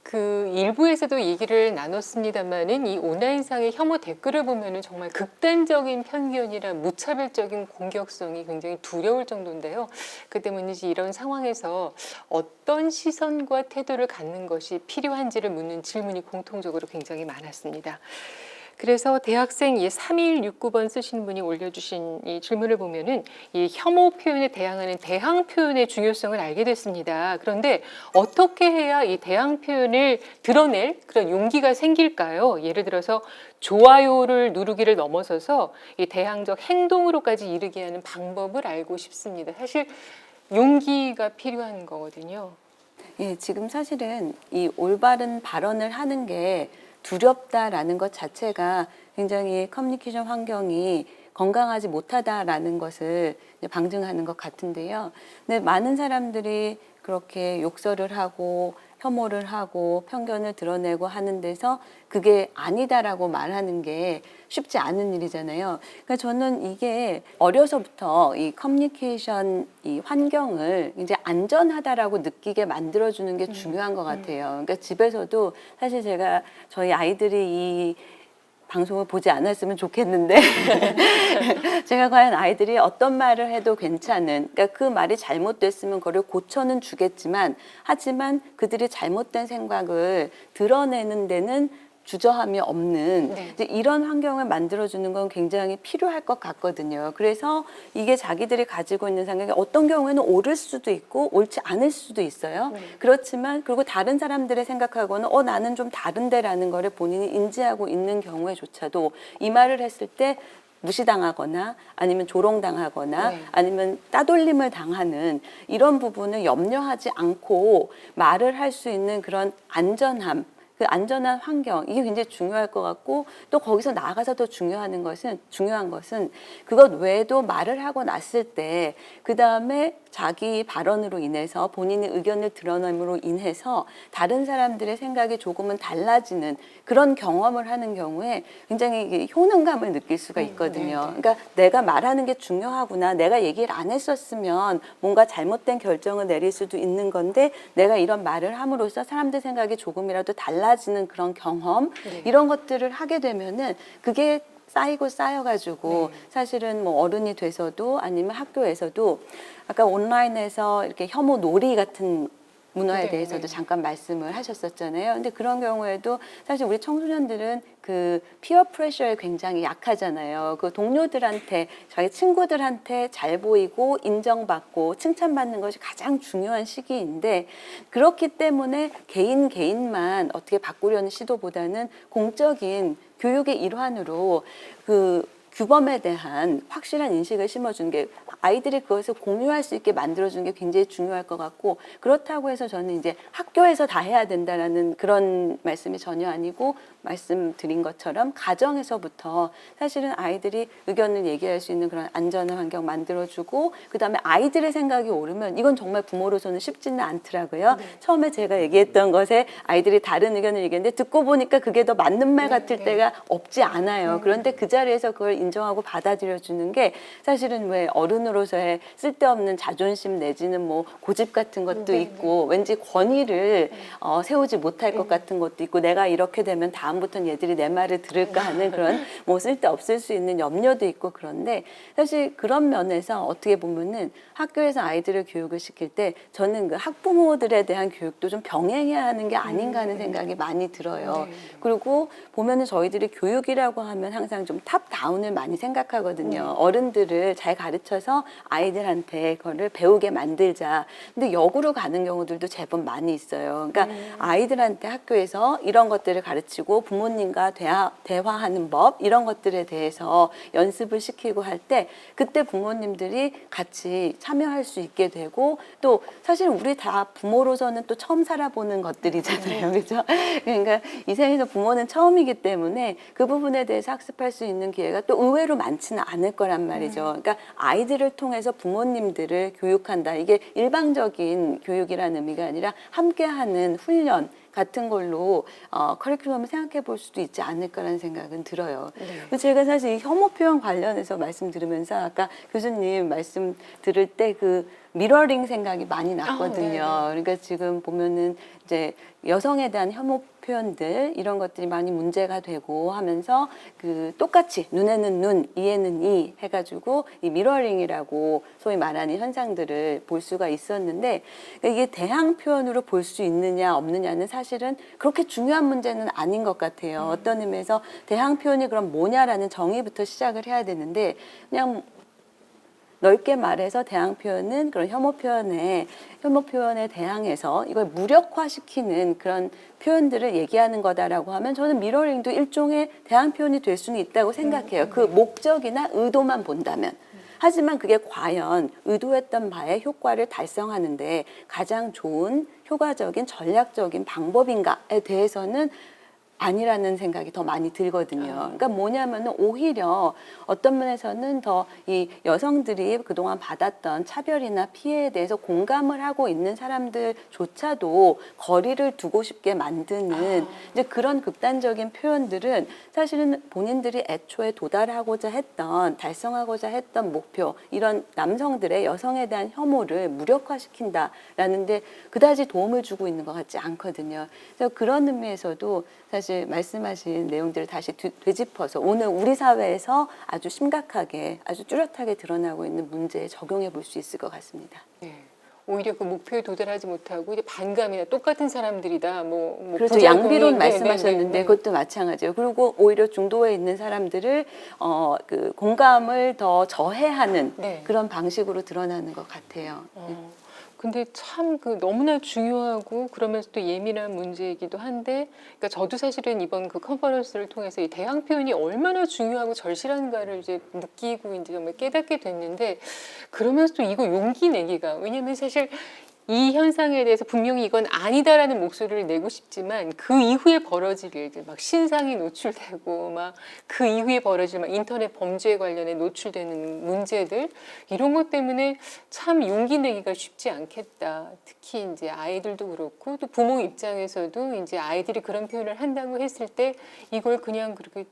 그 일부에서도 얘기를 나눴습니다만은 이 온라인상의 혐오 댓글을 보면은 정말 극단적인 편견이나 무차별적인 공격성이 굉장히 두려울 정도인데요. 그 때문인지 이런 상황에서 어떤 시선과 태도를 갖는 것이 필요한지를 묻는 질문이 공통적으로 굉장히 많았습니다. 그래서 대학생 3169번 쓰신 분이 올려주신 이 질문을 보면은 이 혐오 표현에 대항하는 대항 표현의 중요성을 알게 됐습니다. 그런데 어떻게 해야 이 대항 표현을 드러낼 그런 용기가 생길까요? 예를 들어서 좋아요를 누르기를 넘어서서 이 대항적 행동으로까지 이르게 하는 방법을 알고 싶습니다. 사실 용기가 필요한 거거든요. 예, 지금 사실은 이 올바른 발언을 하는 게 두렵다라는 것 자체가 굉장히 커뮤니케이션 환경이 건강하지 못하다라는 것을 이제 방증하는 것 같은데요. 근데 많은 사람들이 그렇게 욕설을 하고 혐오를 하고 편견을 드러내고 하는 데서 그게 아니다라고 말하는 게 쉽지 않은 일이잖아요. 그러니까 저는 이게 어려서부터 이 커뮤니케이션 이 환경을 이제 안전하다라고 느끼게 만들어주는 게 중요한 것 같아요. 그러니까 집에서도 사실 제가 저희 아이들이 이 방송을 보지 않았으면 좋겠는데 제가 과연 아이들이 어떤 말을 해도 괜찮은, 그러니까 그 말이 잘못됐으면 그걸 고쳐는 주겠지만 하지만 그들이 잘못된 생각을 드러내는 데는 주저함이 없는 네. 이제 이런 환경을 만들어주는 건 굉장히 필요할 것 같거든요. 그래서 이게 자기들이 가지고 있는 생각이 어떤 경우에는 옳을 수도 있고 옳지 않을 수도 있어요. 네. 그렇지만 그리고 다른 사람들의 생각하고는 나는 좀 다른데라는 거를 본인이 인지하고 있는 경우에조차도 이 말을 했을 때 무시당하거나 아니면 조롱당하거나 네. 아니면 따돌림을 당하는 이런 부분을 염려하지 않고 말을 할 수 있는 그런 안전함, 그 안전한 환경, 이게 굉장히 중요할 것 같고 또 거기서 나아가서 더 중요한 것은 그것 외에도 말을 하고 났을 때 그 다음에 자기 발언으로 인해서 본인의 의견을 드러냄으로 인해서 다른 사람들의 생각이 조금은 달라지는 그런 경험을 하는 경우에 굉장히 효능감을 느낄 수가 있거든요. 네네. 그러니까 내가 말하는 게 중요하구나. 내가 얘기를 안 했었으면 뭔가 잘못된 결정을 내릴 수도 있는 건데 내가 이런 말을 함으로써 사람들 생각이 조금이라도 달라지는 그런 경험 네. 이런 것들을 하게 되면은 그게 쌓이고 쌓여가지고 네. 사실은 뭐 어른이 돼서도 아니면 학교에서도 아까 온라인에서 이렇게 혐오 놀이 같은 문화에 네, 대해서도 네. 잠깐 말씀을 하셨었잖아요. 근데 그런 경우에도 사실 우리 청소년들은 그 피어 프레셔에 굉장히 약하잖아요. 그 동료들한테, 자기 친구들한테 잘 보이고 인정받고 칭찬받는 것이 가장 중요한 시기인데 그렇기 때문에 개인만 어떻게 바꾸려는 시도보다는 공적인 교육의 일환으로 그 규범에 대한 확실한 인식을 심어주는 게 아이들이 그것을 공유할 수 있게 만들어주는 게 굉장히 중요할 것 같고 그렇다고 해서 저는 이제 학교에서 다 해야 된다라는 그런 말씀이 전혀 아니고 말씀드린 것처럼 가정에서부터 사실은 아이들이 의견을 얘기할 수 있는 그런 안전한 환경 만들어주고 그다음에 아이들의 생각이 오르면 이건 정말 부모로서는 쉽지는 않더라고요. 네. 처음에 제가 얘기했던 것에 아이들이 다른 의견을 얘기했는데 듣고 보니까 그게 더 맞는 말 같을 네. 때가 없지 않아요. 그런데 그 자리에서 그걸 인정하고 받아들여 주는 게 사실은 왜 어른으로서의 쓸데없는 자존심 내지는 뭐 고집 같은 것도 네, 있고 왠지 권위를 세우지 못할 것 같은 것도 있고 내가 이렇게 되면 다음 다음부터는 얘들이 내 말을 들을까 하는 그런 뭐 쓸데없을 수 있는 염려도 있고 그런데 사실 그런 면에서 어떻게 보면은 학교에서 아이들을 교육을 시킬 때 저는 그 학부모들에 대한 교육도 좀 병행해야 하는 게 아닌가 하는 생각이 많이 들어요. 그리고 보면은 저희들이 교육이라고 하면 항상 좀 탑다운을 많이 생각하거든요. 어른들을 잘 가르쳐서 아이들한테 그거를 배우게 만들자. 근데 역으로 가는 경우들도 제법 많이 있어요. 그러니까 아이들한테 학교에서 이런 것들을 가르치고 부모님과 대화하는 법 이런 것들에 대해서 연습을 시키고 할 때 그때 부모님들이 같이 참여할 수 있게 되고 또 사실 우리 다 부모로서는 또 처음 살아보는 것들이잖아요. 그렇죠? 그러니까 이 생에서 부모는 처음이기 때문에 그 부분에 대해서 학습할 수 있는 기회가 또 의외로 많지는 않을 거란 말이죠. 그러니까 아이들을 통해서 부모님들을 교육한다. 이게 일방적인 교육이라는 의미가 아니라 함께하는 훈련 같은 걸로 커리큘럼을 생각해 볼 수도 있지 않을까라는 생각은 들어요. 제가 사실 이 혐오 표현 관련해서 말씀 들으면서 아까 교수님 말씀 들을 때 그 미러링 생각이 많이 났거든요. 그러니까 지금 보면은 이제 여성에 대한 혐오 표현들 이런 것들이 많이 문제가 되고 하면서 그 똑같이 눈에는 눈, 이에는 이 해가지고 이 미러링이라고 소위 말하는 현상들을 볼 수가 있었는데 이게 대항 표현으로 볼 수 있느냐 없느냐는 사실은 그렇게 중요한 문제는 아닌 것 같아요. 어떤 의미에서 대항 표현이 그럼 뭐냐라는 정의부터 시작을 해야 되는데 그냥 넓게 말해서 대항 표현은 그런 혐오 표현에 대항해서 이걸 무력화시키는 그런 표현들을 얘기하는 거다라고 하면 저는 미러링도 일종의 대항 표현이 될 수는 있다고 생각해요. 그 목적이나 의도만 본다면. 하지만 그게 과연 의도했던 바의 효과를 달성하는데 가장 좋은 효과적인 전략적인 방법인가에 대해서는 아니라는 생각이 더 많이 들거든요. 그러니까 뭐냐면은 오히려 어떤 면에서는 더 이 여성들이 그동안 받았던 차별이나 피해에 대해서 공감을 하고 있는 사람들조차도 거리를 두고 싶게 만드는 이제 그런 극단적인 표현들은 사실은 본인들이 애초에 도달하고자 했던 달성하고자 했던 목표 이런 남성들의 여성에 대한 혐오를 무력화시킨다라는데 그다지 도움을 주고 있는 것 같지 않거든요. 그래서 그런 의미에서도 사실 말씀하신 내용들을 다시 되짚어서 오늘 우리 사회에서 아주 심각하게 아주 뚜렷하게 드러나고 있는 문제에 적용해 볼 수 있을 것 같습니다. 오히려 그 목표에 도달하지 못하고 이제 반감이나 똑같은 사람들이다. 그렇죠. 부작용이- 양비론 네, 말씀하셨는데 네. 그것도 마찬가지예요. 그리고 오히려 중도에 있는 사람들을 그 공감을 더 저해하는 네. 그런 방식으로 드러나는 것 같아요. 근데 참 그 너무나 중요하고 그러면서 또 예민한 문제이기도 한데, 그러니까 저도 사실은 이번 그 컨퍼런스를 통해서 이 대항 표현이 얼마나 중요하고 절실한가를 이제 느끼고 이제 정말 깨닫게 됐는데, 그러면서 또 이거 용기 내기가, 왜냐면 사실 이 현상에 대해서 분명히 이건 아니다라는 목소리를 내고 싶지만 그 이후에 벌어질 일들, 막 신상이 노출되고 막 그 이후에 벌어질 막 인터넷 범죄에 관련해 노출되는 문제들, 이런 것 때문에 참 용기 내기가 쉽지 않겠다. 특히 이제 아이들도 그렇고 또 부모 입장에서도 이제 아이들이 그런 표현을 한다고 했을 때 이걸 그냥 그렇게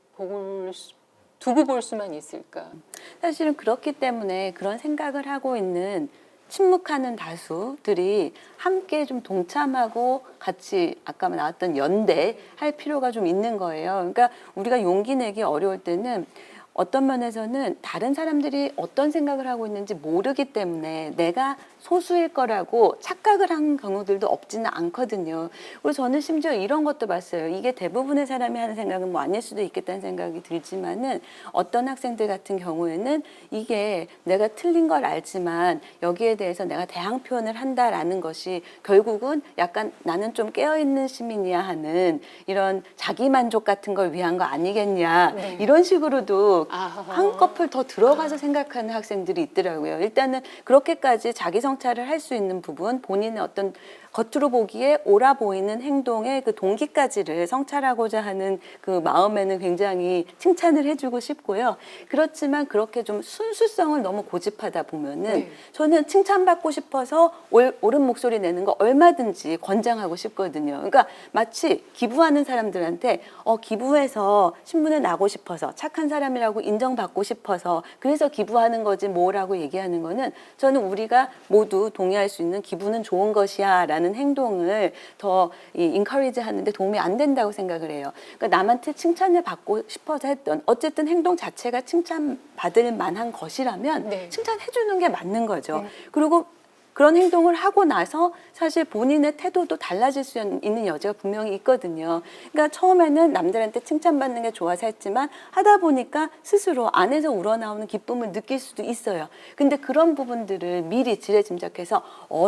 두고 볼 수만 있을까? 사실은 그렇기 때문에 그런 생각을 하고 있는 침묵하는 다수들이 함께 좀 동참하고 같이 아까 나왔던 연대할 필요가 좀 있는 거예요. 그러니까 우리가 용기 내기 어려울 때는 어떤 면에서는 다른 사람들이 어떤 생각을 하고 있는지 모르기 때문에 내가 소수일 거라고 착각을 한 경우들도 없지는 않거든요. 그리고 저는 심지어 이런 것도 봤어요. 이게 대부분의 사람이 하는 생각은 뭐 아닐 수도 있겠다는 생각이 들지만은 어떤 학생들 같은 경우에는 이게 내가 틀린 걸 알지만 여기에 대해서 내가 대항 표현을 한다라는 것이 결국은 약간 나는 좀 깨어있는 시민이야 하는 이런 자기만족 같은 걸 위한 거 아니겠냐. 이런 식으로도 한꺼풀 더 들어가서 생각하는 학생들이 있더라고요. 일단은 그렇게까지 자기 성찰을 할 수 있는 부분, 본인의 어떤 겉으로 보기에 옳아 보이는 행동의 그 동기까지를 성찰하고자 하는 그 마음에는 굉장히 칭찬을 해주고 싶고요. 그렇지만 그렇게 좀 순수성을 너무 고집하다 보면은 저는 칭찬받고 싶어서 옳은 목소리 내는 거 얼마든지 권장하고 싶거든요. 그러니까 마치 기부하는 사람들한테 기부해서 신문에 나고 싶어서 착한 사람이라고 인정받고 싶어서 그래서 기부하는 거지 뭐라고 얘기하는 거는 저는 우리가 모두 동의할 수 있는 기부는 좋은 것이야 라는 하는 행동을 더 인커리지 하는데 도움이 안 된다고 생각을 해요. 그러니까 남한테 칭찬을 받고 싶어서 했던 어쨌든 행동 자체가 칭찬받을 만한 것이라면 네. 칭찬해 주는 게 맞는 거죠. 네. 그리고 그런 행동을 하고 나서 사실 본인의 태도도 달라질 수 있는 여지가 분명히 있거든요. 그러니까 처음에는 남들한테 칭찬받는 게 좋아서 했지만 하다 보니까 스스로 안에서 우러나오는 기쁨을 느낄 수도 있어요. 근데 그런 부분들을 미리 지레짐작해서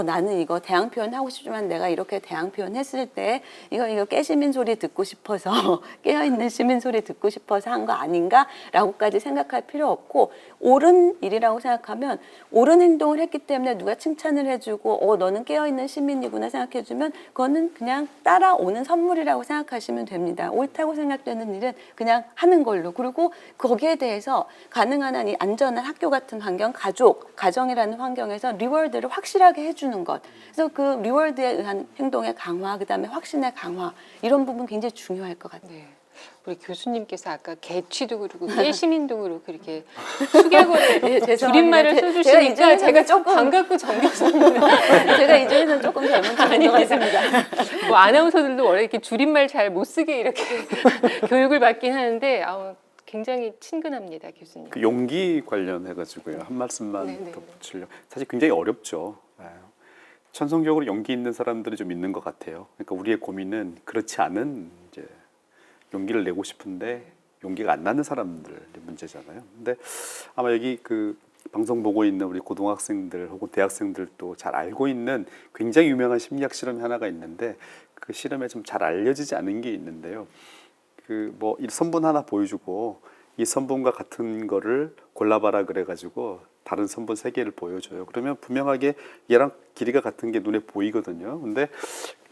나는 이거 대항 표현하고 싶지만 내가 이렇게 대항 표현했을 때 이거 깨시민 소리 듣고 싶어서 깨어있는 시민 소리 듣고 싶어서 한 거 아닌가라고까지 생각할 필요 없고 옳은 일이라고 생각하면 옳은 행동을 했기 때문에 누가 칭찬을 해주고 너는 깨어있는 시민이구나 생각해주면 그거는 그냥 따라오는 선물이라고 생각하시면 됩니다. 옳다고 생각되는 일은 그냥 하는 걸로. 그리고 거기에 대해서 가능한 한 이 안전한 학교 같은 환경, 가정이라는 환경에서 리워드를 확실하게 해주는 것. 그래서 그 리워드에 의한 행동의 강화, 그다음에 확신의 강화 이런 부분 굉장히 중요할 것 같아요. 네. 우리 교수님께서 아까 개취도 그러고 깨시민도 그렇고 이렇게 축약어를 죄송합니다. 줄임말을 제가 써주시니까 이제는 제가 조금 조금- 반갑고 정겹습니다. 제가 이제는 조금 젊은 친구인 것 같습니다. 뭐 아나운서들도 원래 이렇게 줄임말 잘 못 쓰게 이렇게 교육을 받긴 하는데 굉장히 친근합니다, 교수님. 그 용기 관련해 가지고요. 한 말씀만 네네. 덧붙이려고. 사실 굉장히 어렵죠. 천성적으로 용기 있는 사람들이 좀 있는 것 같아요. 그러니까 우리의 고민은 그렇지 않은 이제 용기를 내고 싶은데 용기가 안 나는 사람들 문제잖아요. 근데 아마 여기 그 방송 보고 있는 우리 고등학생들 혹은 대학생들도 잘 알고 있는 굉장히 유명한 심리학 실험이 하나가 있는데 그 실험에 좀 잘 알려지지 않은 게 있는데요. 그 뭐 이 선분 하나 보여주고 이 선분과 같은 거를 골라봐라 그래가지고 다른 선분 3개를 보여줘요. 그러면 분명하게 얘랑 길이가 같은 게 눈에 보이거든요. 근데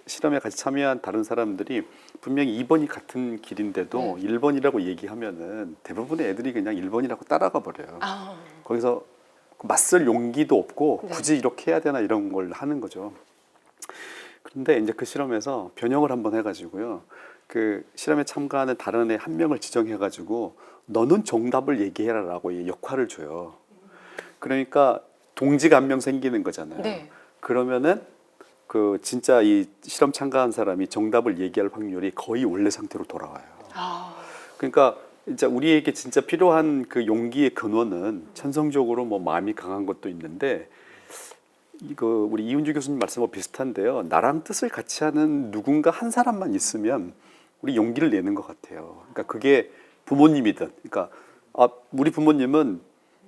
실험에 같이 참여한 다른 사람들이 분명히 2번이 같은 길인데도 1번이라고 얘기하면은 대부분의 애들이 그냥 1번이라고 따라가 버려요. 거기서 맞설 용기도 없고 네. 굳이 이렇게 해야 되나 이런 걸 하는 거죠. 그런데 이제 그 실험에서 변형을 한번 해가지고요. 그 실험에 참가하는 다른 애 한 명을 지정해가지고 너는 정답을 얘기해라라고 역할을 줘요. 그러니까 동지가 한 명 생기는 거잖아요. 네. 그러면은 그 진짜 이 실험 참가한 사람이 정답을 얘기할 확률이 거의 원래 상태로 돌아와요. 그러니까 진짜 우리에게 진짜 필요한 그 용기의 근원은 천성적으로 뭐 마음이 강한 것도 있는데 이거 우리 이은주 교수님 말씀과 비슷한데요. 나랑 뜻을 같이 하는 누군가 한 사람만 있으면 우리 용기를 내는 것 같아요. 그러니까 그게 부모님이든, 그러니까 우리 부모님은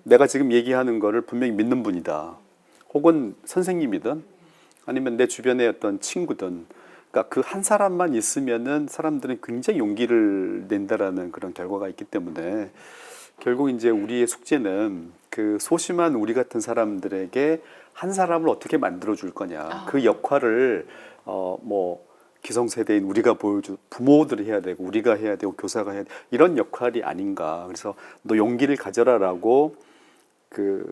내가 지금 얘기하는 거를 분명히 믿는 분이다. 혹은 선생님이든 아니면 내 주변의 어떤 친구든, 그러니까 그 한 사람만 있으면은 사람들은 굉장히 용기를 낸다라는 그런 결과가 있기 때문에 결국 이제 우리의 숙제는 그 소심한 우리 같은 사람들에게 한 사람을 어떻게 만들어 줄 거냐. 그 역할을 뭐 기성세대인 우리가 보여주 부모들이 해야 되고 우리가 해야 되고 교사가 해야 되고 이런 역할이 아닌가. 그래서 너 용기를 가져라라고 그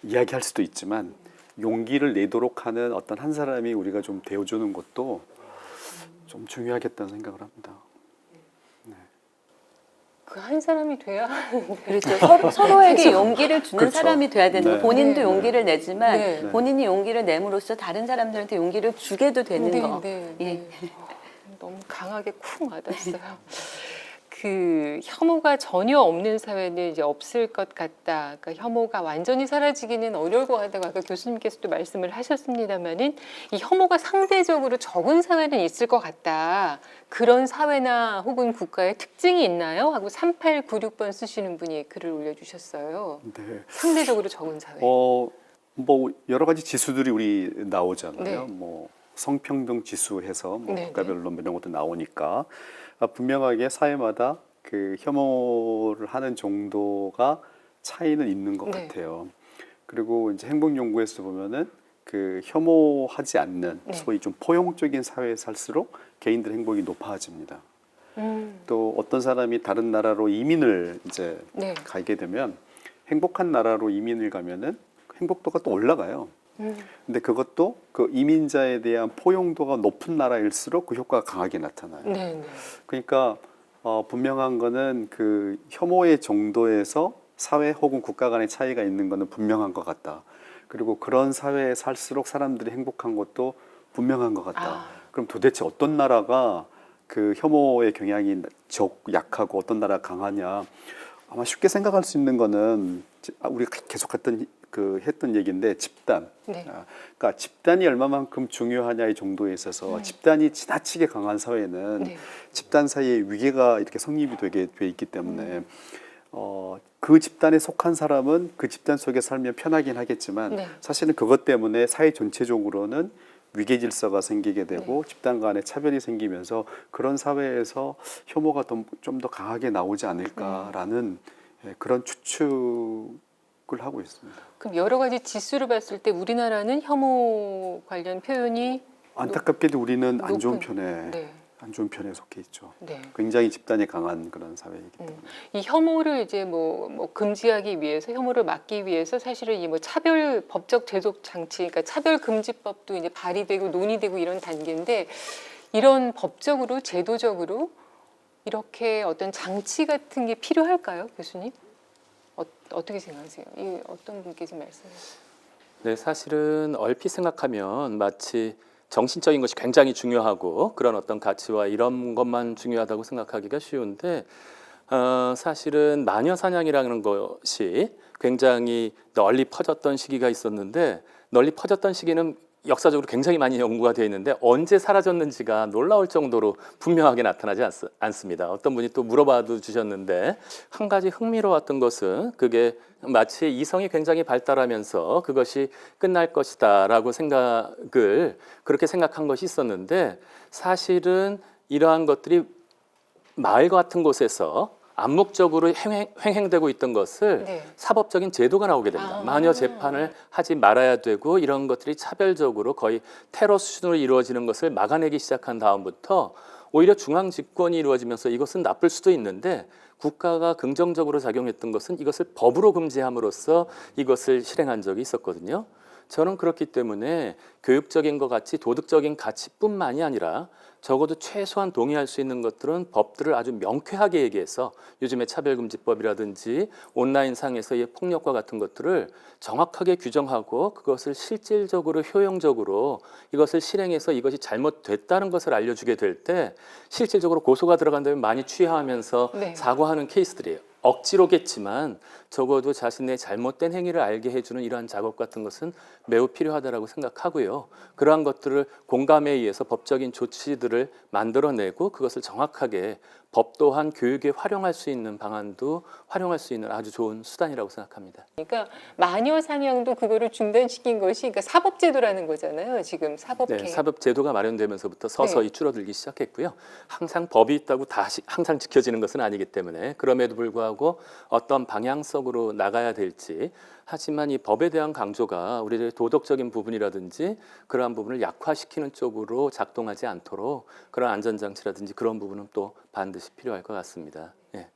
이야기할 수도 있지만 용기를 내도록 하는 어떤 한 사람이 우리가 좀 되어주는 것도 좀 중요하겠다는 생각을 합니다. 그 한 사람이 돼야 그렇죠. 서로에게 용기를 주는 그렇죠. 사람이 돼야 되는 네. 거. 본인도 네. 용기를 내지만 네. 본인이 용기를 내므로써 다른 사람들한테 용기를 주게도 되는 거. 네, 예. 네. 너무 강하게 쿵 와닿았어요. 그 혐오가 전혀 없는 사회는 이제 없을 것 같다. 그러니까 혐오가 완전히 사라지기는 어려울 것 같다고 아까 교수님께서도 말씀을 하셨습니다만은 이 혐오가 상대적으로 적은 사회는 있을 것 같다. 그런 사회나 혹은 국가의 특징이 있나요? 하고 3896번 쓰시는 분이 글을 올려주셨어요. 네. 상대적으로 적은 사회. 뭐 여러 가지 지수들이 우리 나오잖아요. 네. 뭐 성평등 지수 해서 뭐 네, 국가별로 이런 것도 나오니까 분명하게 사회마다 그 혐오를 하는 정도가 차이는 있는 것 네. 같아요. 그리고 이제 행복 연구에서 보면은 그 혐오하지 않는 네. 소위 좀 포용적인 사회에 살수록 개인들 행복이 높아집니다. 또 어떤 사람이 다른 나라로 이민을 이제 네. 가게 되면 행복한 나라로 이민을 가면은 행복도가 또 올라가요. 근데 그것도 그 이민자에 대한 포용도가 높은 나라일수록 그 효과가 강하게 나타나요. 네, 네. 그러니까 분명한 거는 그 혐오의 정도에서 사회 혹은 국가 간의 차이가 있는 거는 분명한 것 같다. 그리고 그런 사회에 살수록 사람들이 행복한 것도 분명한 것 같다. 아. 그럼 도대체 어떤 나라가 그 혐오의 경향이 약하고 어떤 나라가 강하냐? 아마 쉽게 생각할 수 있는 거는 우리가 계속 했던 얘기인데 집단. 네. 그러니까 집단이 얼마만큼 중요하냐의 정도에 있어서 집단이 지나치게 강한 사회는 네. 집단 사이에 위계가 이렇게 성립이 되게 돼 있기 때문에 그 집단에 속한 사람은 그 집단 속에 살면 편하긴 하겠지만 네. 사실은 그것 때문에 사회 전체적으로는 위계 질서가 생기게 되고 집단 간의 차별이 생기면서 그런 사회에서 혐오가 좀 더 강하게 나오지 않을까라는 그런 추측을 하고 있습니다. 그럼 여러 가지 지수를 봤을 때 우리나라는 혐오 관련 표현이 안타깝게도 우리는 안 좋은 높은- 편에 네. 안 좋은 편에 속해 있죠. 네. 굉장히 집단이 강한 그런 사회이기 때문에. 이 혐오를 이제 뭐 금지하기 위해서 혐오를 막기 위해서 사실은 이 뭐 차별 법적 제도 장치, 그러니까 차별 금지법도 이제 발의되고 논의되고 이런 단계인데 이런 법적으로 제도적으로 이렇게 어떤 장치 같은 게 필요할까요, 교수님? 어떻게 생각하세요? 이 어떤 분께 좀 말씀해 주세요. 네, 사실은 얼핏 생각하면 마치 정신적인 것이 굉장히 중요하고 그런 어떤 가치와 이런 것만 중요하다고 생각하기가 쉬운데 사실은 마녀 사냥이라는 것이 굉장히 널리 퍼졌던 시기가 있었는데 널리 퍼졌던 시기는 역사적으로 굉장히 많이 연구가 되어 있는데 언제 사라졌는지가 놀라울 정도로 분명하게 나타나지 않습니다. 어떤 분이 또 물어봐도 주셨는데 한 가지 흥미로웠던 것은 그게 마치 이성이 굉장히 발달하면서 그것이 끝날 것이다라고 그렇게 생각한 것이 있었는데 사실은 이러한 것들이 마을 같은 곳에서 암묵적으로 횡행되고 있던 것을 네. 사법적인 제도가 나오게 됩니다. 아. 마녀 재판을 하지 말아야 되고 이런 것들이 차별적으로 거의 테러 수준으로 이루어지는 것을 막아내기 시작한 다음부터 오히려 중앙 집권이 이루어지면서 이것은 나쁠 수도 있는데 국가가 긍정적으로 작용했던 것은 이것을 법으로 금지함으로써 이것을 실행한 적이 있었거든요. 저는 그렇기 때문에 교육적인 것 같이 도덕적인 가치뿐만이 아니라 적어도 최소한 동의할 수 있는 것들은 법들을 아주 명쾌하게 얘기해서 요즘의 차별금지법이라든지 온라인상에서의 폭력과 같은 것들을 정확하게 규정하고 그것을 실질적으로 효용적으로 이것을 실행해서 이것이 잘못됐다는 것을 알려주게 될 때 실질적으로 고소가 들어간다면 많이 취하하면서 네. 사과하는 케이스들이에요. 억지로겠지만 적어도 자신의 잘못된 행위를 알게 해주는 이러한 작업 같은 것은 매우 필요하다고 생각하고요. 그러한 것들을 공감에 의해서 법적인 조치들을 만들어내고 그것을 정확하게 법 또한 교육에 활용할 수 있는 방안도 활용할 수 있는 아주 좋은 수단이라고 생각합니다. 그러니까 마녀 사냥도 그거를 중단시킨 것이 그러니까 사법제도라는 거잖아요. 지금 사법개. 네, 사법제도가 마련되면서부터 서서히 줄어들기 시작했고요. 항상 법이 있다고 다 항상 지켜지는 것은 아니기 때문에 그럼에도 불구하고 어떤 방향성으로 나가야 될지 하지만 이 법에 대한 강조가 우리의 도덕적인 부분이라든지 그러한 부분을 약화시키는 쪽으로 작동하지 않도록 그런 안전장치라든지 그런 부분은 또 반드시 필요할 것 같습니다. 예.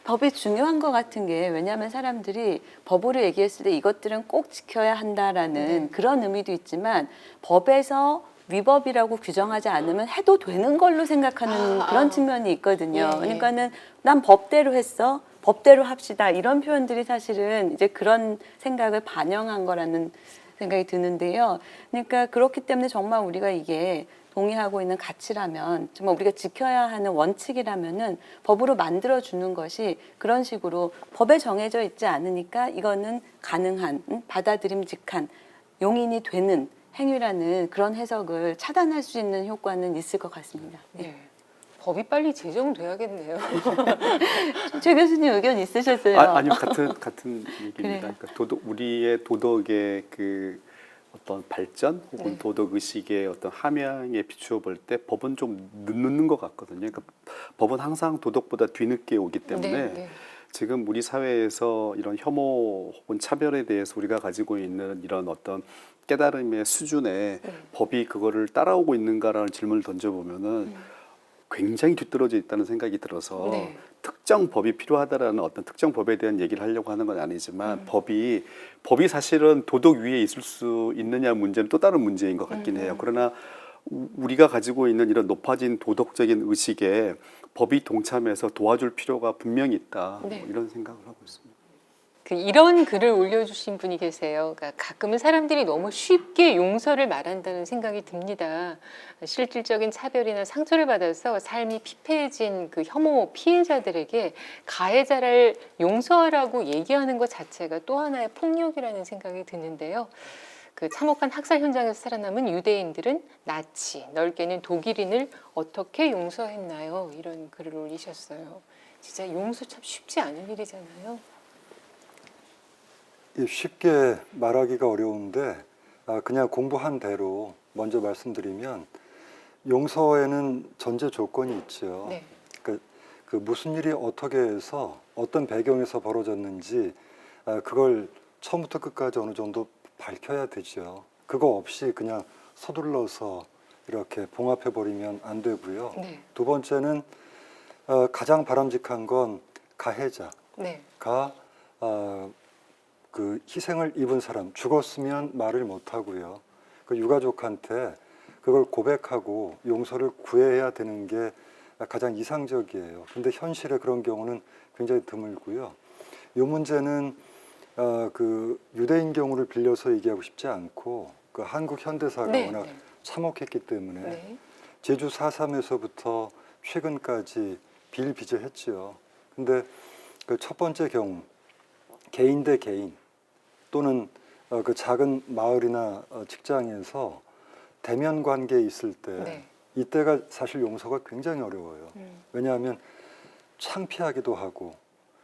법이 중요한 것 같은 게 왜냐하면 사람들이 법으로 얘기했을 때 이것들은 꼭 지켜야 한다라는 그런 의미도 있지만 법에서 위법이라고 규정하지 않으면 해도 되는 걸로 생각하는 그런 측면이 있거든요. 예, 예. 그러니까는 난 법대로 했어. 법대로 합시다. 이런 표현들이 사실은 이제 그런 생각을 반영한 거라는 생각이 드는데요. 그러니까 그렇기 때문에 정말 우리가 이게 동의하고 있는 가치라면 정말 우리가 지켜야 하는 원칙이라면은 법으로 만들어 주는 것이 그런 식으로 법에 정해져 있지 않으니까 이거는 가능한 받아들임직한 용인이 되는 행위라는 그런 해석을 차단할 수 있는 효과는 있을 것 같습니다. 네. 법이 빨리 제정돼야겠네요. 최 교수님 의견 있으셨어요? 아니요, 같은 얘기입니다. 그래요. 그러니까 우리의 도덕의 그 어떤 발전 혹은 네. 도덕 의식의 어떤 함양에 비추어 볼 때 법은 좀 늦는 것 같거든요. 그러니까 법은 항상 도덕보다 뒤늦게 오기 때문에 네. 지금 우리 사회에서 이런 혐오 혹은 차별에 대해서 우리가 가지고 있는 이런 어떤 깨달음의 수준에 법이 그거를 따라오고 있는가라는 질문을 던져보면은 굉장히 뒤떨어져 있다는 생각이 들어서 네. 특정 법이 필요하다라는 어떤 특정 법에 대한 얘기를 하려고 하는 건 아니지만 법이 사실은 도덕 위에 있을 수 있느냐 문제는 또 다른 문제인 것 같긴 해요. 그러나 우리가 가지고 있는 이런 높아진 도덕적인 의식에 법이 동참해서 도와줄 필요가 분명히 있다. 네. 뭐 이런 생각을 하고 있습니다. 이런 글을 올려주신 분이 계세요. 그러니까 가끔은 사람들이 너무 쉽게 용서를 말한다는 생각이 듭니다. 실질적인 차별이나 상처를 받아서 삶이 피폐해진 그 혐오 피해자들에게 가해자를 용서하라고 얘기하는 것 자체가 또 하나의 폭력이라는 생각이 드는데요. 그 참혹한 학살 현장에서 살아남은 유대인들은 나치, 넓게는 독일인을 어떻게 용서했나요? 이런 글을 올리셨어요. 진짜 용서 참 쉽지 않은 일이잖아요. 쉽게 말하기가 어려운데 그냥 공부한 대로 먼저 말씀드리면 용서에는 전제 조건이 있죠. 네. 그 무슨 일이 어떻게 해서 어떤 배경에서 벌어졌는지 그걸 처음부터 끝까지 어느 정도 밝혀야 되죠. 그거 없이 그냥 서둘러서 이렇게 봉합해 버리면 안 되고요. 네. 두 번째는 가장 바람직한 건 가해자가 네. 그 희생을 입은 사람, 죽었으면 말을 못 하고요. 그 유가족한테 그걸 고백하고 용서를 구해야 되는 게 가장 이상적이에요. 근데 현실에 그런 경우는 굉장히 드물고요. 이 문제는 그 유대인 경우를 빌려서 얘기하고 싶지 않고 그 한국 현대사가 네. 워낙 네. 참혹했기 때문에 네. 제주 4.3에서부터 최근까지 비일비재했죠. 근데 그 첫 번째 경우 개인 대 개인 또는 그 작은 마을이나 직장에서 대면 관계에 있을 때 네. 이때가 사실 용서가 굉장히 어려워요. 왜냐하면 창피하기도 하고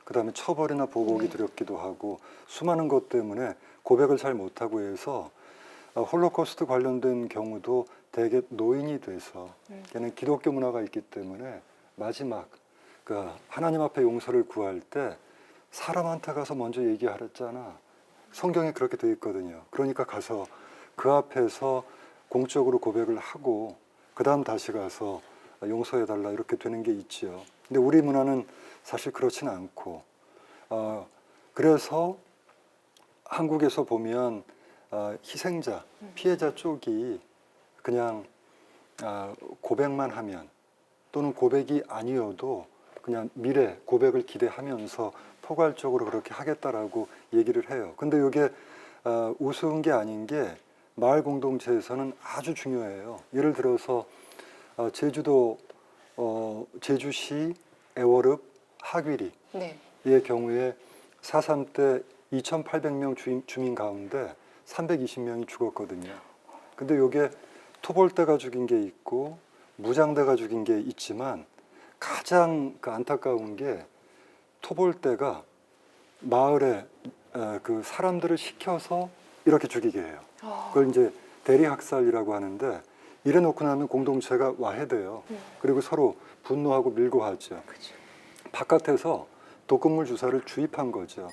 그다음에 처벌이나 보복이 네. 두렵기도 하고 수많은 것 때문에 고백을 잘 못하고 해서 홀로코스트 관련된 경우도 대개 노인이 돼서 걔는 기독교 문화가 있기 때문에 마지막 그 하나님 앞에 용서를 구할 때 사람한테 가서 먼저 얘기하랬잖아. 성경에 그렇게 돼 있거든요. 그러니까 가서 그 앞에서 공적으로 고백을 하고 그 다음 다시 가서 용서해달라 이렇게 되는 게 있지요. 근데 우리 문화는 사실 그렇지는 않고 그래서 한국에서 보면 희생자, 피해자 쪽이 그냥 고백만 하면 또는 고백이 아니어도 그냥 미래 고백을 기대하면서 포괄적으로 그렇게 하겠다라고 얘기를 해요. 근데 이게 우스운 게 아닌 게 마을 공동체에서는 아주 중요해요. 예를 들어서 제주도 제주시 애월읍 하귀리의 네. 경우에 4.3 때 2,800명 주민 가운데 320명이 죽었거든요. 근데 이게 토벌대가 죽인 게 있고 무장대가 죽인 게 있지만 가장 그 안타까운 게 토벌대가 마을에 그 사람들을 시켜서 이렇게 죽이게 해요. 그걸 이제 대리학살이라고 하는데 이래 놓고 나면 공동체가 와해돼요. 그리고 서로 분노하고 밀고 하죠. 그렇죠. 바깥에서 독극물 주사를 주입한 거죠.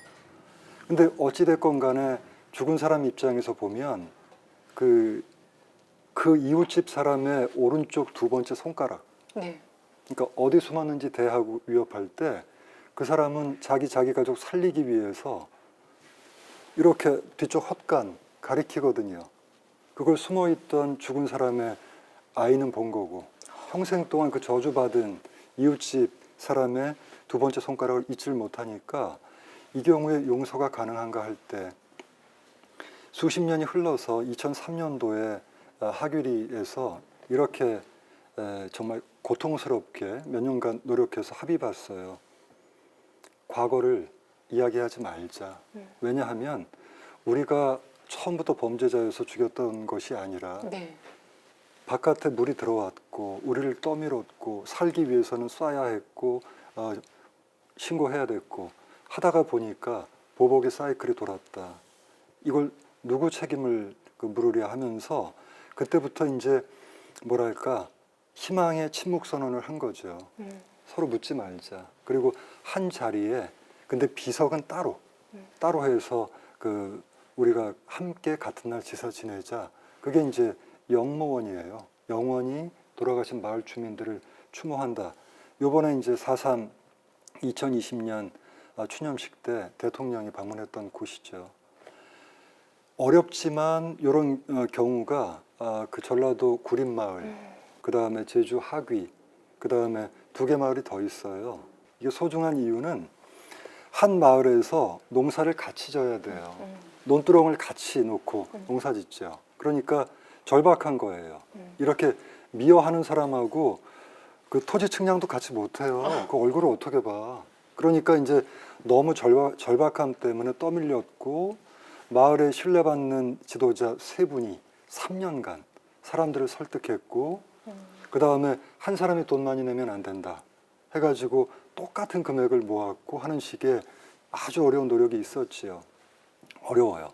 근데 어찌됐건 간에 죽은 사람 입장에서 보면 그 이웃집 사람의 오른쪽 두 번째 손가락, 네. 그러니까 어디 숨었는지 대하고 위협할 때 그 사람은 자기 가족 살리기 위해서 이렇게 뒤쪽 헛간 가리키거든요. 그걸 숨어있던 죽은 사람의 아이는 본 거고 평생 동안 그 저주받은 이웃집 사람의 두 번째 손가락을 잊질 못하니까 이 경우에 용서가 가능한가 할 때 수십 년이 흘러서 2003년도에 하귀리에서 이렇게 정말 고통스럽게 몇 년간 노력해서 합의 봤어요. 과거를 이야기하지 말자. 왜냐하면 우리가 처음부터 범죄자여서 죽였던 것이 아니라 네. 바깥에 물이 들어왔고 우리를 떠밀었고 살기 위해서는 쏴야 했고 신고해야 됐고 하다가 보니까 보복의 사이클이 돌았다. 이걸 누구 책임을 물으려 하면서 그때부터 이제 뭐랄까 희망의 침묵 선언을 한 거죠. 서로 묻지 말자. 그리고 한 자리에 근데 비석은 따로 해서 그 우리가 함께 같은 날 지서 지내자. 그게 이제 영모원이에요. 영원히 돌아가신 마을 주민들을 추모한다. 요번에 이제 4.3 2020년 추념식 때 대통령이 방문했던 곳이죠. 어렵지만 이런 경우가 그 전라도 구림마을, 그 다음에 제주 하귀, 그 다음에 두 개 마을이 더 있어요. 이게 소중한 이유는 한 마을에서 농사를 같이 져야 돼요. 논두렁을 같이 놓고 농사 짓죠. 그러니까 절박한 거예요. 이렇게 미워하는 사람하고 그 토지 측량도 같이 못해요. 그 얼굴을 어떻게 봐. 그러니까 이제 너무 절박함 때문에 떠밀렸고 마을에 신뢰받는 지도자 세 분이 3년간 사람들을 설득했고 그 다음에 한 사람이 돈 많이 내면 안 된다 해가지고 똑같은 금액을 모았고 하는 식의 아주 어려운 노력이 있었지요. 어려워요.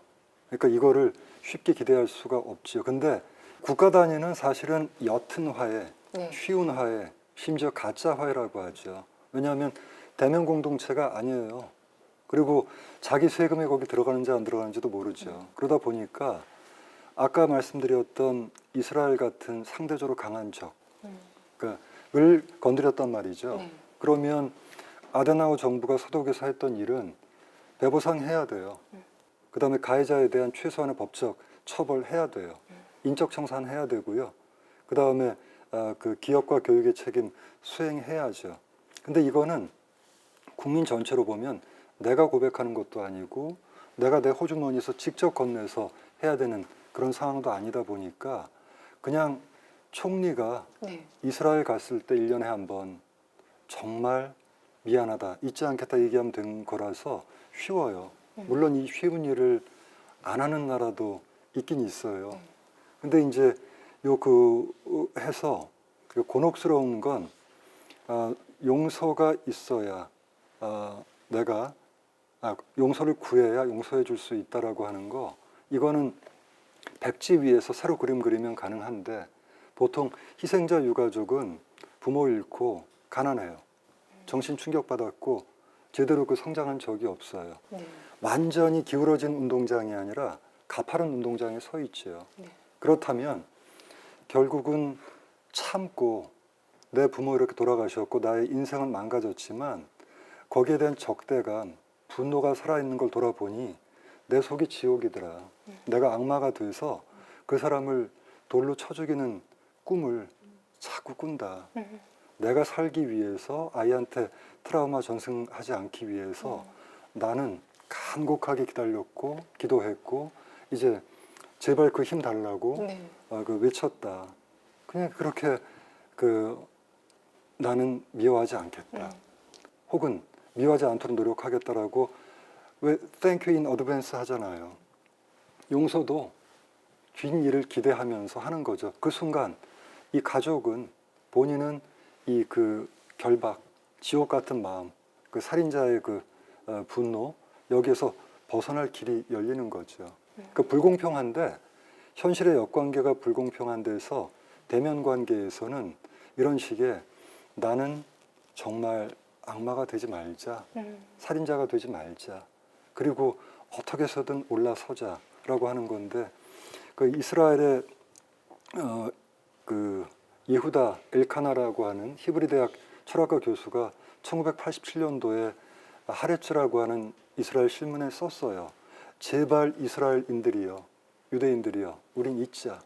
그러니까 이거를 쉽게 기대할 수가 없지요. 근데 국가 단위는 사실은 옅은 화해, 네. 쉬운 화해, 심지어 가짜 화해라고 하죠. 왜냐하면 대면 공동체가 아니에요. 그리고 자기 세금이 거기 들어가는지 안 들어가는지도 모르죠. 그러다 보니까 아까 말씀드렸던 이스라엘 같은 상대적으로 강한 적, 을 건드렸단 말이죠. 네. 그러면 아데나우 정부가 서독에서 했던 일은 배보상해야 돼요. 그 다음에 가해자에 대한 최소한의 법적 처벌해야 돼요. 인적 청산해야 되고요. 그 다음에 그 기업과 교육의 책임 수행해야죠. 근데 이거는 국민 전체로 보면 내가 고백하는 것도 아니고 내가 내 호주머니에서 직접 건네서 해야 되는 그런 상황도 아니다 보니까 그냥 총리가 네. 이스라엘 갔을 때 1년에 한 번 정말 미안하다, 잊지 않겠다 얘기하면 된 거라서 쉬워요. 물론 이 쉬운 일을 안 하는 나라도 있긴 있어요. 근데 이제 해서 그 곤혹스러운 건 용서가 있어야 내가 용서를 구해야 용서해 줄 수 있다라고 하는 거, 이거는 백지 위에서 새로 그림 그리면 가능한데 보통 희생자 유가족은 부모 잃고 가난해요. 정신 충격받았고 제대로 그 성장한 적이 없어요. 네. 완전히 기울어진 운동장이 아니라 가파른 운동장에 서 있죠. 네. 그렇다면 결국은 참고 내 부모 이렇게 돌아가셨고 나의 인생은 망가졌지만 거기에 대한 적대감, 분노가 살아있는 걸 돌아보니 내 속이 지옥이더라. 내가 악마가 돼서 그 사람을 돌로 쳐 죽이는 꿈을 자꾸 꾼다. 내가 살기 위해서 아이한테 트라우마 전승하지 않기 위해서 나는 간곡하게 기다렸고 기도했고 이제 제발 그 힘 달라고 네. 그 외쳤다. 그냥 그렇게 나는 미워하지 않겠다. 혹은 미워하지 않도록 노력하겠다라고 왜 thank you in advance 하잖아요. 용서도 긴 일을 기대하면서 하는 거죠. 그 순간 이 가족은 본인은 이 그 결박, 지옥 같은 마음, 그 살인자의 그 분노 여기에서 벗어날 길이 열리는 거죠. 그 불공평한데 현실의 역관계가 불공평한 데서 대면 관계에서는 이런 식의 나는 정말 악마가 되지 말자, 살인자가 되지 말자, 그리고 어떻게 해서든 올라서자라고 하는 건데 그 이스라엘의 그 예후다 엘카나라고 하는 히브리 대학 철학과 교수가 1987년도에 하레츠라고 하는 이스라엘 신문에 썼어요. 제발 이스라엘인들이여, 유대인들이여, 우린 잊자.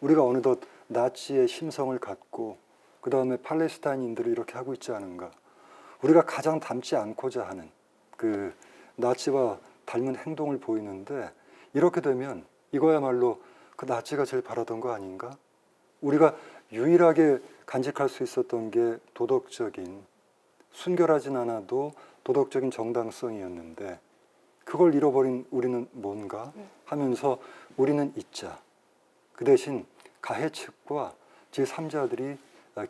우리가 어느덧 나치의 심성을 갖고 그 다음에 팔레스타인인들이 이렇게 하고 있지 않은가. 우리가 가장 닮지 않고자 하는 그 나치와 닮은 행동을 보이는데 이렇게 되면 이거야말로 그 나치가 제일 바라던 거 아닌가? 우리가 유일하게 간직할 수 있었던 게 도덕적인, 순결하진 않아도 도덕적인 정당성이었는데 그걸 잃어버린 우리는 뭔가 하면서 우리는 잊자. 그 대신 가해 측과 제3자들이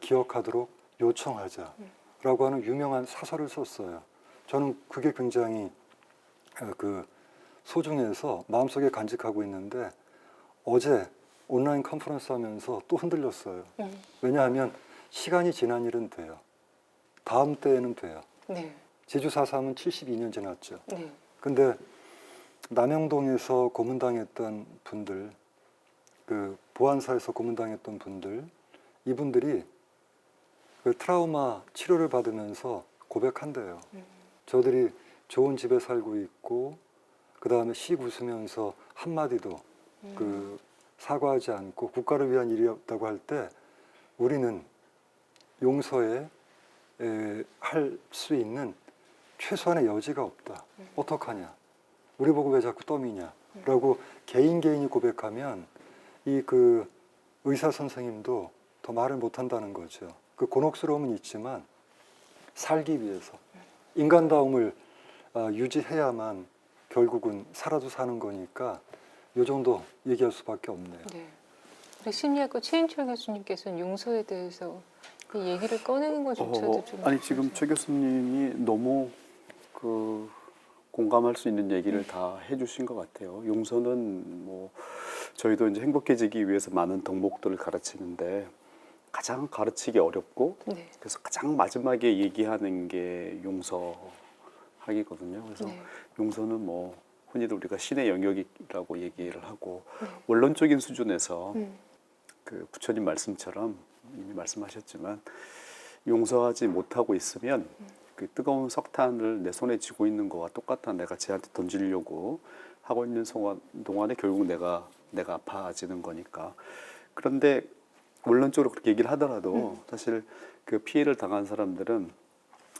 기억하도록 요청하자라고 하는 유명한 사설을 썼어요. 저는 그게 굉장히 소중해서 마음속에 간직하고 있는데 어제 온라인 컨퍼런스 하면서 또 흔들렸어요. 왜냐하면 시간이 지난 일은 돼요. 다음 때에는 돼요. 네. 제주 4.3은 72년 지났죠. 네. 근데 남영동에서 고문당했던 분들, 그 보안사에서 고문당했던 분들, 이분들이 그 트라우마 치료를 받으면서 고백한대요. 저들이 좋은 집에 살고 있고 그 다음에 씩 웃으면서 한마디도 그 사과하지 않고 국가를 위한 일이었다고 할 때 우리는 용서에 할 수 있는 최소한의 여지가 없다. 어떡하냐? 우리 보고 왜 자꾸 떠미냐? 라고 개인이 고백하면 이 그 의사 선생님도 더 말을 못 한다는 거죠. 그 곤혹스러움은 있지만 살기 위해서 인간다움을 유지해야만 결국은 살아도 사는 거니까 요 정도 얘기할 수밖에 없네요. 네. 우리 심리학과 최인철 교수님께서는 용서에 대해서 그 얘기를 꺼내는 것조차도 좀 아니 지금 최 교수님이 너무 그 공감할 수 있는 얘기를 다 해주신 것 같아요. 용서는 뭐 저희도 이제 행복해지기 위해서 많은 덕목들을 가르치는데 가장 가르치기 어렵고 네. 그래서 가장 마지막에 얘기하는 게 용서하기거든요. 그래서 네. 용서는 뭐 흔히들 우리가 신의 영역이라고 얘기를 하고 네. 원론적인 수준에서 음. 그 부처님 말씀처럼 이미 말씀하셨지만 용서하지 못하고 있으면 그 뜨거운 석탄을 내 손에 쥐고 있는 거와 똑같아. 내가 쟤한테 던지려고 하고 있는 동안에 결국 내가 아파지는 거니까. 그런데 원론적으로 그렇게 얘기를 하더라도 사실 그 피해를 당한 사람들은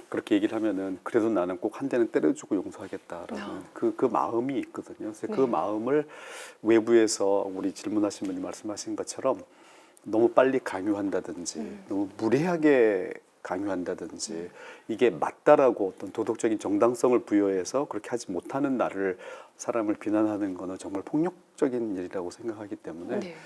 그렇게 얘기를 하면은 그래도 나는 꼭 한 대는 때려주고 용서하겠다라는 그 마음이 있거든요. 그래서 그 마음을 외부에서 우리 질문하신 분이 말씀하신 것처럼 너무 빨리 강요한다든지 너무 무례하게 강요한다든지 이게 맞다라고 어떤 도덕적인 정당성을 부여해서 그렇게 하지 못하는 사람을 비난하는 거는 정말 폭력적인 일이라고 생각하기 때문에 네.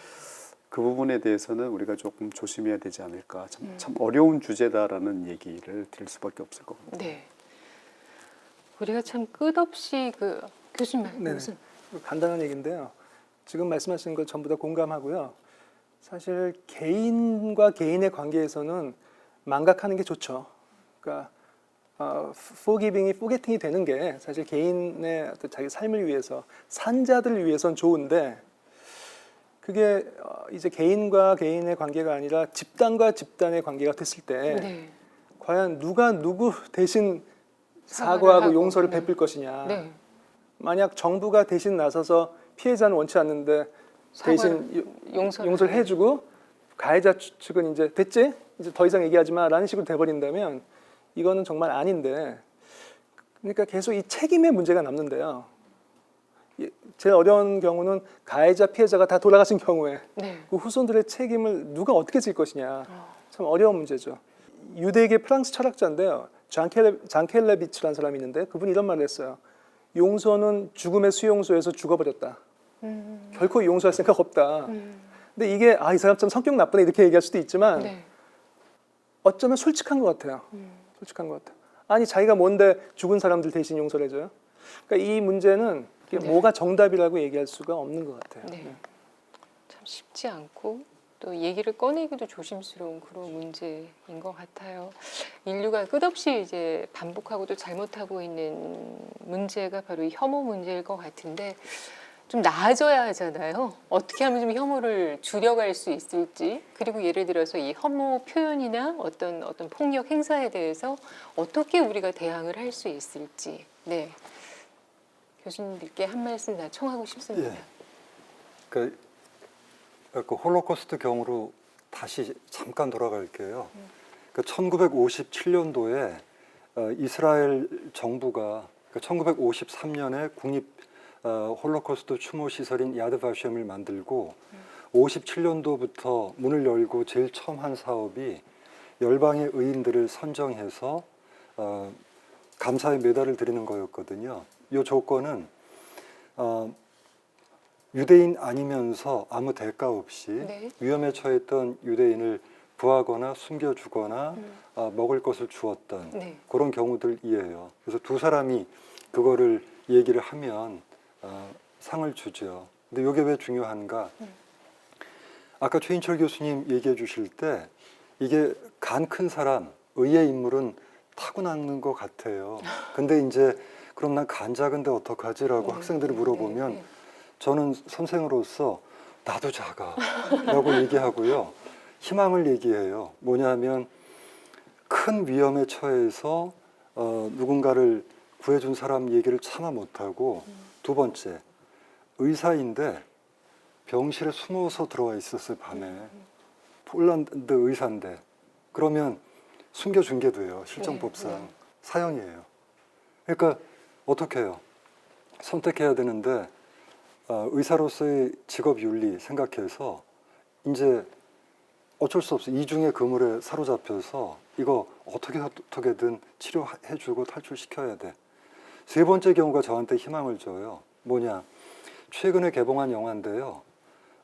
그 부분에 대해서는 우리가 조금 조심해야 되지 않을까. 참 어려운 주제다라는 얘기를 드릴 수밖에 없을 것 같아요. 네. 우리가 참 끝없이 그 교수님 네. 무슨 간단한 얘기인데요. 지금 말씀하신 것 전부 다 공감하고요. 사실 개인과 개인의 관계에서는 망각하는 게 좋죠. 그러니까 forgiving이 forgetting이 되는 게 사실 개인의 어떤 자기 삶을 위해서 산자들을 위해서는 좋은데 그게 이제 개인과 개인의 관계가 아니라 집단과 집단의 관계가 됐을 때 네. 과연 누가 누구 대신 사과를 사과하고 하고, 용서를 네. 베풀 것이냐. 네. 만약 정부가 대신 나서서 피해자는 원치 않는데 대신 용서를 해주고 가해자 측은 이제 됐지? 이제 더 이상 얘기하지 마라는 식으로 돼버린다면 이거는 정말 아닌데 그러니까 계속 이 책임의 문제가 남는데요. 제일 어려운 경우는 가해자 피해자가 다 돌아가신 경우에 네. 그 후손들의 책임을 누가 어떻게 질 것이냐 참 어려운 문제죠. 유대계 프랑스 철학자인데요. 잔 켈레비치라는 사람이 있는데 그분이 이런 말을 했어요. 용서는 죽음의 수용소에서 죽어버렸다. 결코 용서할 생각 없다. 근데 이게 이 사람 좀 성격 나쁘네 이렇게 얘기할 수도 있지만 네. 어쩌면 솔직한 것 같아요. 솔직한 것 같아요. 아니 자기가 뭔데 죽은 사람들 대신 용서를 해줘요? 그러니까 이 문제는 이게 네. 뭐가 정답이라고 얘기할 수가 없는 것 같아요. 네. 참 쉽지 않고 또 얘기를 꺼내기도 조심스러운 그런 문제인 것 같아요. 인류가 끝없이 이제 반복하고 또 잘못하고 있는 문제가 바로 이 혐오 문제일 것 같은데 좀 나아져야 하잖아요. 어떻게 하면 좀 혐오를 줄여갈 수 있을지 그리고 예를 들어서 이 혐오 표현이나 어떤 폭력 행사에 대해서 어떻게 우리가 대항을 할 수 있을지 네. 교수님들께 한 말씀 다 청하고 싶습니다. 그 홀로코스트 경우로 다시 잠깐 돌아갈게요. 1957년도에 이스라엘 정부가 1953년에 국립 홀로코스트 추모 시설인 야드바셴을 만들고 57년도부터 문을 열고 제일 처음 한 사업이 열방의 의인들을 선정해서 감사의 메달을 드리는 거였거든요. 이 조건은 유대인 아니면서 아무 대가 없이 네. 위험에 처했던 유대인을 구하거나 숨겨주거나 먹을 것을 주었던 네. 그런 경우들이에요. 그래서 두 사람이 그거를 얘기를 하면 상을 주죠. 근데 이게 왜 중요한가? 아까 최인철 교수님 얘기해 주실 때 이게 간 큰 사람, 의의 인물은 타고나는 것 같아요. 근데 이제 그럼 난 간 작은데 어떡하지라고 학생들이 물어보면 네. 저는 선생으로서 나도 작아 라고 얘기하고요. 희망을 얘기해요. 뭐냐면 큰 위험에 처해서 누군가를 구해준 사람 얘기를 차마 못하고 두 번째, 의사인데 병실에 숨어서 들어와 있었어요, 밤에. 폴란드 의사인데. 그러면 숨겨준 게 돼요, 실정법상. 네, 네. 사형이에요. 그러니까 어떻게 해요? 선택해야 되는데 의사로서의 직업 윤리 생각해서 이제 어쩔 수 없어. 이중의 그물에 사로잡혀서 이거 어떻게든 치료해주고 탈출시켜야 돼. 세 번째 경우가 저한테 희망을 줘요. 뭐냐? 최근에 개봉한 영화인데요.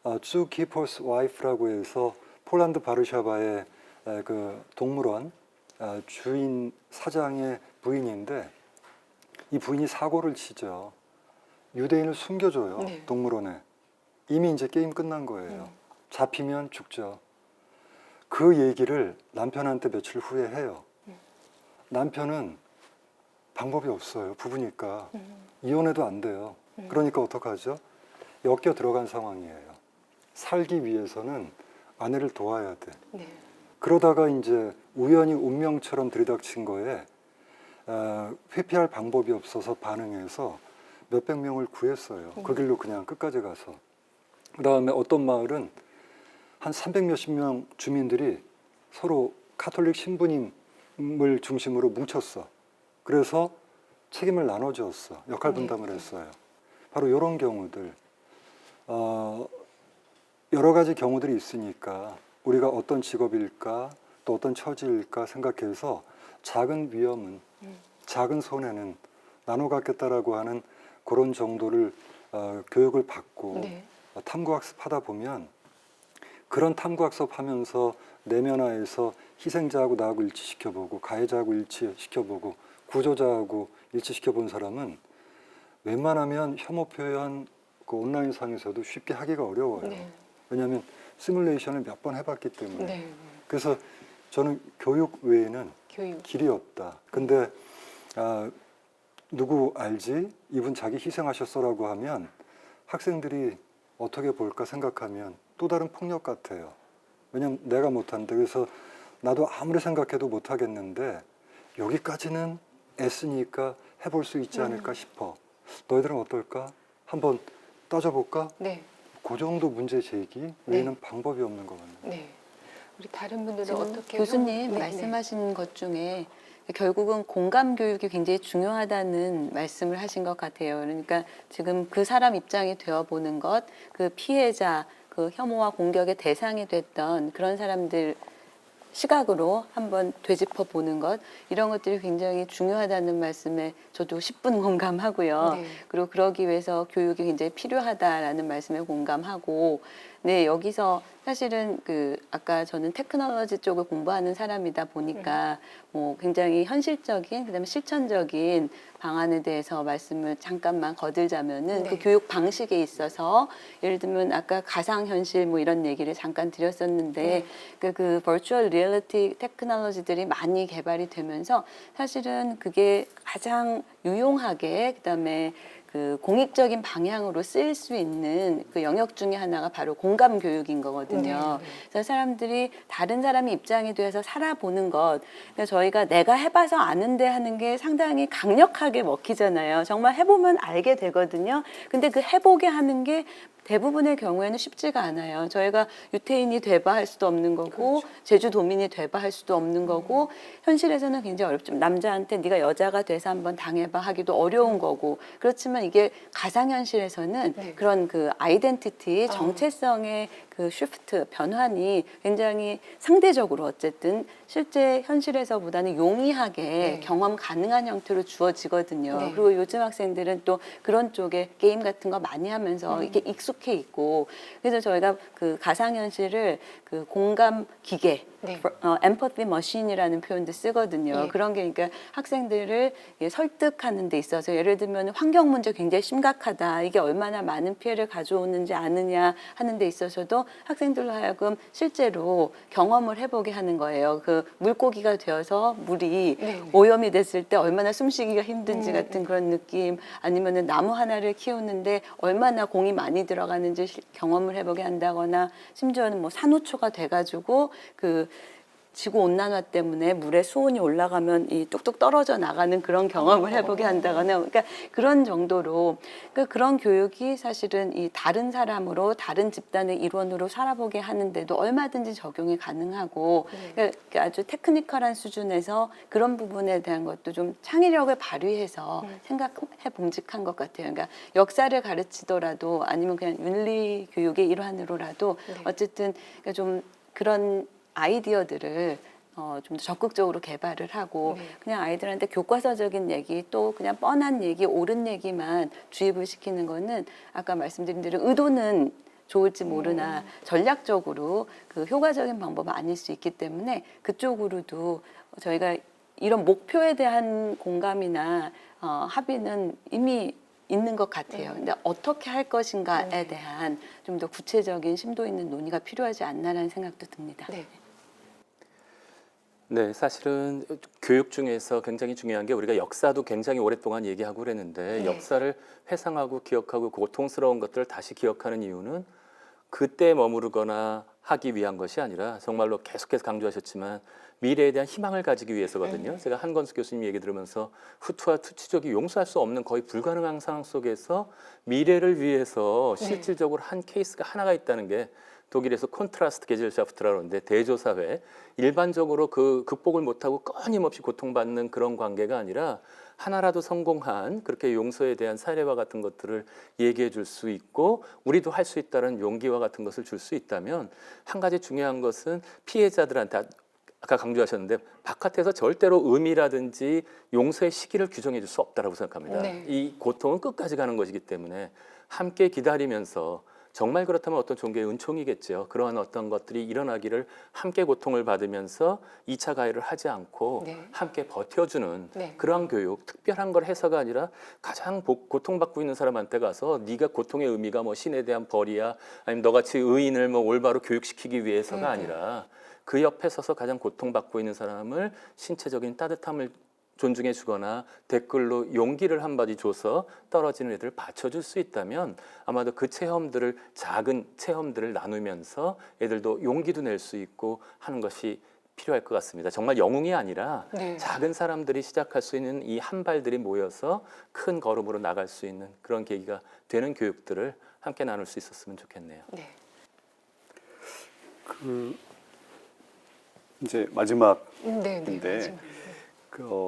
Zookeeper's Wife라고 해서 폴란드 바르샤바의 그 동물원 주인 사장의 부인인데 이 부인이 사고를 치죠. 유대인을 숨겨줘요. 네. 동물원에. 이미 이제 게임 끝난 거예요. 잡히면 죽죠. 그 얘기를 남편한테 며칠 후에 해요. 남편은 방법이 없어요. 부부니까. 이혼해도 안 돼요. 그러니까 어떡하죠? 엮여 들어간 상황이에요. 살기 위해서는 아내를 도와야 돼. 네. 그러다가 이제 우연히 운명처럼 들이닥친 거에 회피할 방법이 없어서 반응해서 몇백 명을 구했어요. 그 길로 그냥 끝까지 가서. 그 다음에 어떤 마을은 한 300몇십 명 주민들이 서로 카톨릭 신부님을 중심으로 뭉쳤어. 그래서 책임을 나눠주었어. 역할 분담을 했어요. 바로 이런 경우들. 여러 가지 경우들이 있으니까 우리가 어떤 직업일까 또 어떤 처지일까 생각해서 작은 위험은 작은 손해는 나눠 갖겠다라고 하는 그런 정도를 교육을 받고 네. 탐구학습하다 보면 그런 탐구학습 하면서 내면화해서 희생자하고 나하고 일치시켜보고 가해자하고 일치시켜보고 구조자하고 일치시켜본 사람은 웬만하면 혐오 표현 그 온라인상에서도 쉽게 하기가 어려워요. 네. 왜냐하면 시뮬레이션을 몇 번 해봤기 때문에. 네. 그래서 저는 교육 외에는 교육. 길이 없다. 근데 누구 알지? 이분 자기 희생하셨어라고 하면 학생들이 어떻게 볼까 생각하면 또 다른 폭력 같아요. 왜냐면 내가 못한다. 그래서 나도 아무리 생각해도 못하겠는데 여기까지는 애쓰니까 해볼 수 있지 않을까 싶어. 너희들은 어떨까? 한번 따져볼까? 네. 그 정도 문제 제기 외에는 방법이 없는 것 같네요. 네. 우리 다른 분들은 지금 어떻게 교수님 네, 말씀하신 것 중에 결국은 공감 교육이 굉장히 중요하다는 말씀을 하신 것 같아요. 그러니까 지금 그 사람 입장이 되어 보는 것, 그 피해자, 그 혐오와 공격의 대상이 됐던 그런 사람들 시각으로 한번 되짚어 보는 것, 이런 것들이 굉장히 중요하다는 말씀에 저도 10분 공감하고요. 네. 그리고 그러기 위해서 교육이 굉장히 필요하다라는 말씀에 공감하고, 네, 여기서 사실은 그 아까 저는 테크놀로지 쪽을 공부하는 사람이다 보니까 뭐 굉장히 현실적인 그다음에 실천적인 방안에 대해서 말씀을 잠깐만 거들자면은 네. 그 교육 방식에 있어서 예를 들면 아까 가상 현실 뭐 이런 얘기를 잠깐 드렸었는데 그 버추얼 리얼리티 테크놀로지들이 많이 개발이 되면서 사실은 그게 가장 유용하게 그다음에 그 공익적인 방향으로 쓰일 수 있는 그 영역 중에 하나가 바로 공감 교육인 거거든요. 그래서 사람들이 다른 사람의 입장이 되어서 살아보는 것, 그러니까 저희가 내가 해봐서 아는데 하는 게 상당히 강력하게 먹히잖아요. 정말 해보면 알게 되거든요. 근데 그 해보게 하는 게 대부분의 경우에는 쉽지가 않아요. 저희가 유태인이 돼봐 할 수도 없는 거고 제주도민이 돼봐 할 수도 없는 거고 현실에서는 굉장히 어렵죠. 남자한테 네가 여자가 돼서 한번 당해봐 하기도 어려운 거고 그렇지만 이게 가상현실에서는 그런 그 아이덴티티 정체성의 그 쉬프트 변환이 굉장히 상대적으로 어쨌든 실제 현실에서보다는 용이하게 경험 가능한 형태로 주어지거든요. 그리고 요즘 학생들은 또 그런 쪽에 게임 같은 거 많이 하면서 이렇게 익숙해 있고 그래서 저희가 그 가상현실을 그 공감 기계 empathy machine이라는 표현도 쓰거든요. 그런 게 그러니까 학생들을 설득하는 데 있어서 예를 들면 환경 문제 굉장히 심각하다. 이게 얼마나 많은 피해를 가져오는지 아느냐 하는 데 있어서도 학생들로 하여금 실제로 경험을 해보게 하는 거예요. 그 물고기가 되어서 물이 오염이 됐을 때 얼마나 숨쉬기가 힘든지 같은 그런 느낌 아니면은 나무 하나를 키우는데 얼마나 공이 많이 들어가는지 경험을 해보게 한다거나 심지어는 뭐 산호초가 돼가지고 그 지구 온난화 때문에 물의 수온이 올라가면 이 뚝뚝 떨어져 나가는 그런 경험을 해보게 한다거나, 그러니까 그런 정도로, 그러니까 그런 교육이 사실은 이 다른 사람으로 다른 집단의 일원으로 살아보게 하는데도 얼마든지 적용이 가능하고, 그러니까 아주 테크니컬한 수준에서 그런 부분에 대한 것도 좀 창의력을 발휘해서 생각해 봄직한 것 같아요. 그러니까 역사를 가르치더라도 아니면 그냥 윤리 교육의 일환으로라도 어쨌든 그러니까 좀 그런 아이디어들을 좀 더 적극적으로 개발을 하고 그냥 아이들한테 교과서적인 얘기 또 그냥 뻔한 얘기, 옳은 얘기만 주입을 시키는 거는 아까 말씀드린 대로 의도는 좋을지 모르나 전략적으로 그 효과적인 방법은 아닐 수 있기 때문에 그쪽으로도 저희가 이런 목표에 대한 공감이나 합의는 이미 있는 것 같아요. 근데 어떻게 할 것인가에 대한 좀 더 구체적인 심도 있는 논의가 필요하지 않나라는 생각도 듭니다. 네, 사실은 교육 중에서 굉장히 중요한 게 우리가 역사도 굉장히 오랫동안 얘기하고 그랬는데 역사를 회상하고 기억하고 고통스러운 것들을 다시 기억하는 이유는 그때 머무르거나 하기 위한 것이 아니라 정말로 계속해서 강조하셨지만 미래에 대한 희망을 가지기 위해서거든요. 제가 한건수 교수님 얘기 들으면서 후투와 투치족이 용서할 수 없는 거의 불가능한 상황 속에서 미래를 위해서 실질적으로 한 케이스가 하나가 있다는 게 독일에서 콘트라스트 게젤샤프트라고 하는데 대조사회, 일반적으로 그 극복을 못하고 끊임없이 고통받는 그런 관계가 아니라 하나라도 성공한 그렇게 용서에 대한 사례와 같은 것들을 얘기해 줄 수 있고 우리도 할 수 있다는 용기와 같은 것을 줄 수 있다면 한 가지 중요한 것은 피해자들한테 아까 강조하셨는데 바깥에서 절대로 의미라든지 용서의 시기를 규정해 줄 수 없다고 생각합니다. 이 고통은 끝까지 가는 것이기 때문에 함께 기다리면서 정말 그렇다면 어떤 종교의 은총이겠죠. 그러한 어떤 것들이 일어나기를 함께 고통을 받으면서 2차 가해를 하지 않고 함께 버텨주는 그러한 교육, 특별한 걸 해서가 아니라 가장 고통받고 있는 사람한테 가서 네가 고통의 의미가 뭐 신에 대한 벌이야 아니면 너같이 의인을 뭐 올바로 교육시키기 위해서가 아니라 그 옆에 서서 가장 고통받고 있는 사람을 신체적인 따뜻함을 존중해 주거나 댓글로 용기를 한마디 줘서 떨어지는 애들을 받쳐줄 수 있다면 아마도 그 체험들을 작은 체험들을 나누면서 애들도 용기도 낼 수 있고 하는 것이 필요할 것 같습니다. 정말 영웅이 아니라 작은 사람들이 시작할 수 있는 이 한 발들이 모여서 큰 걸음으로 나갈 수 있는 그런 계기가 되는 교육들을 함께 나눌 수 있었으면 좋겠네요. 이제 마지막인데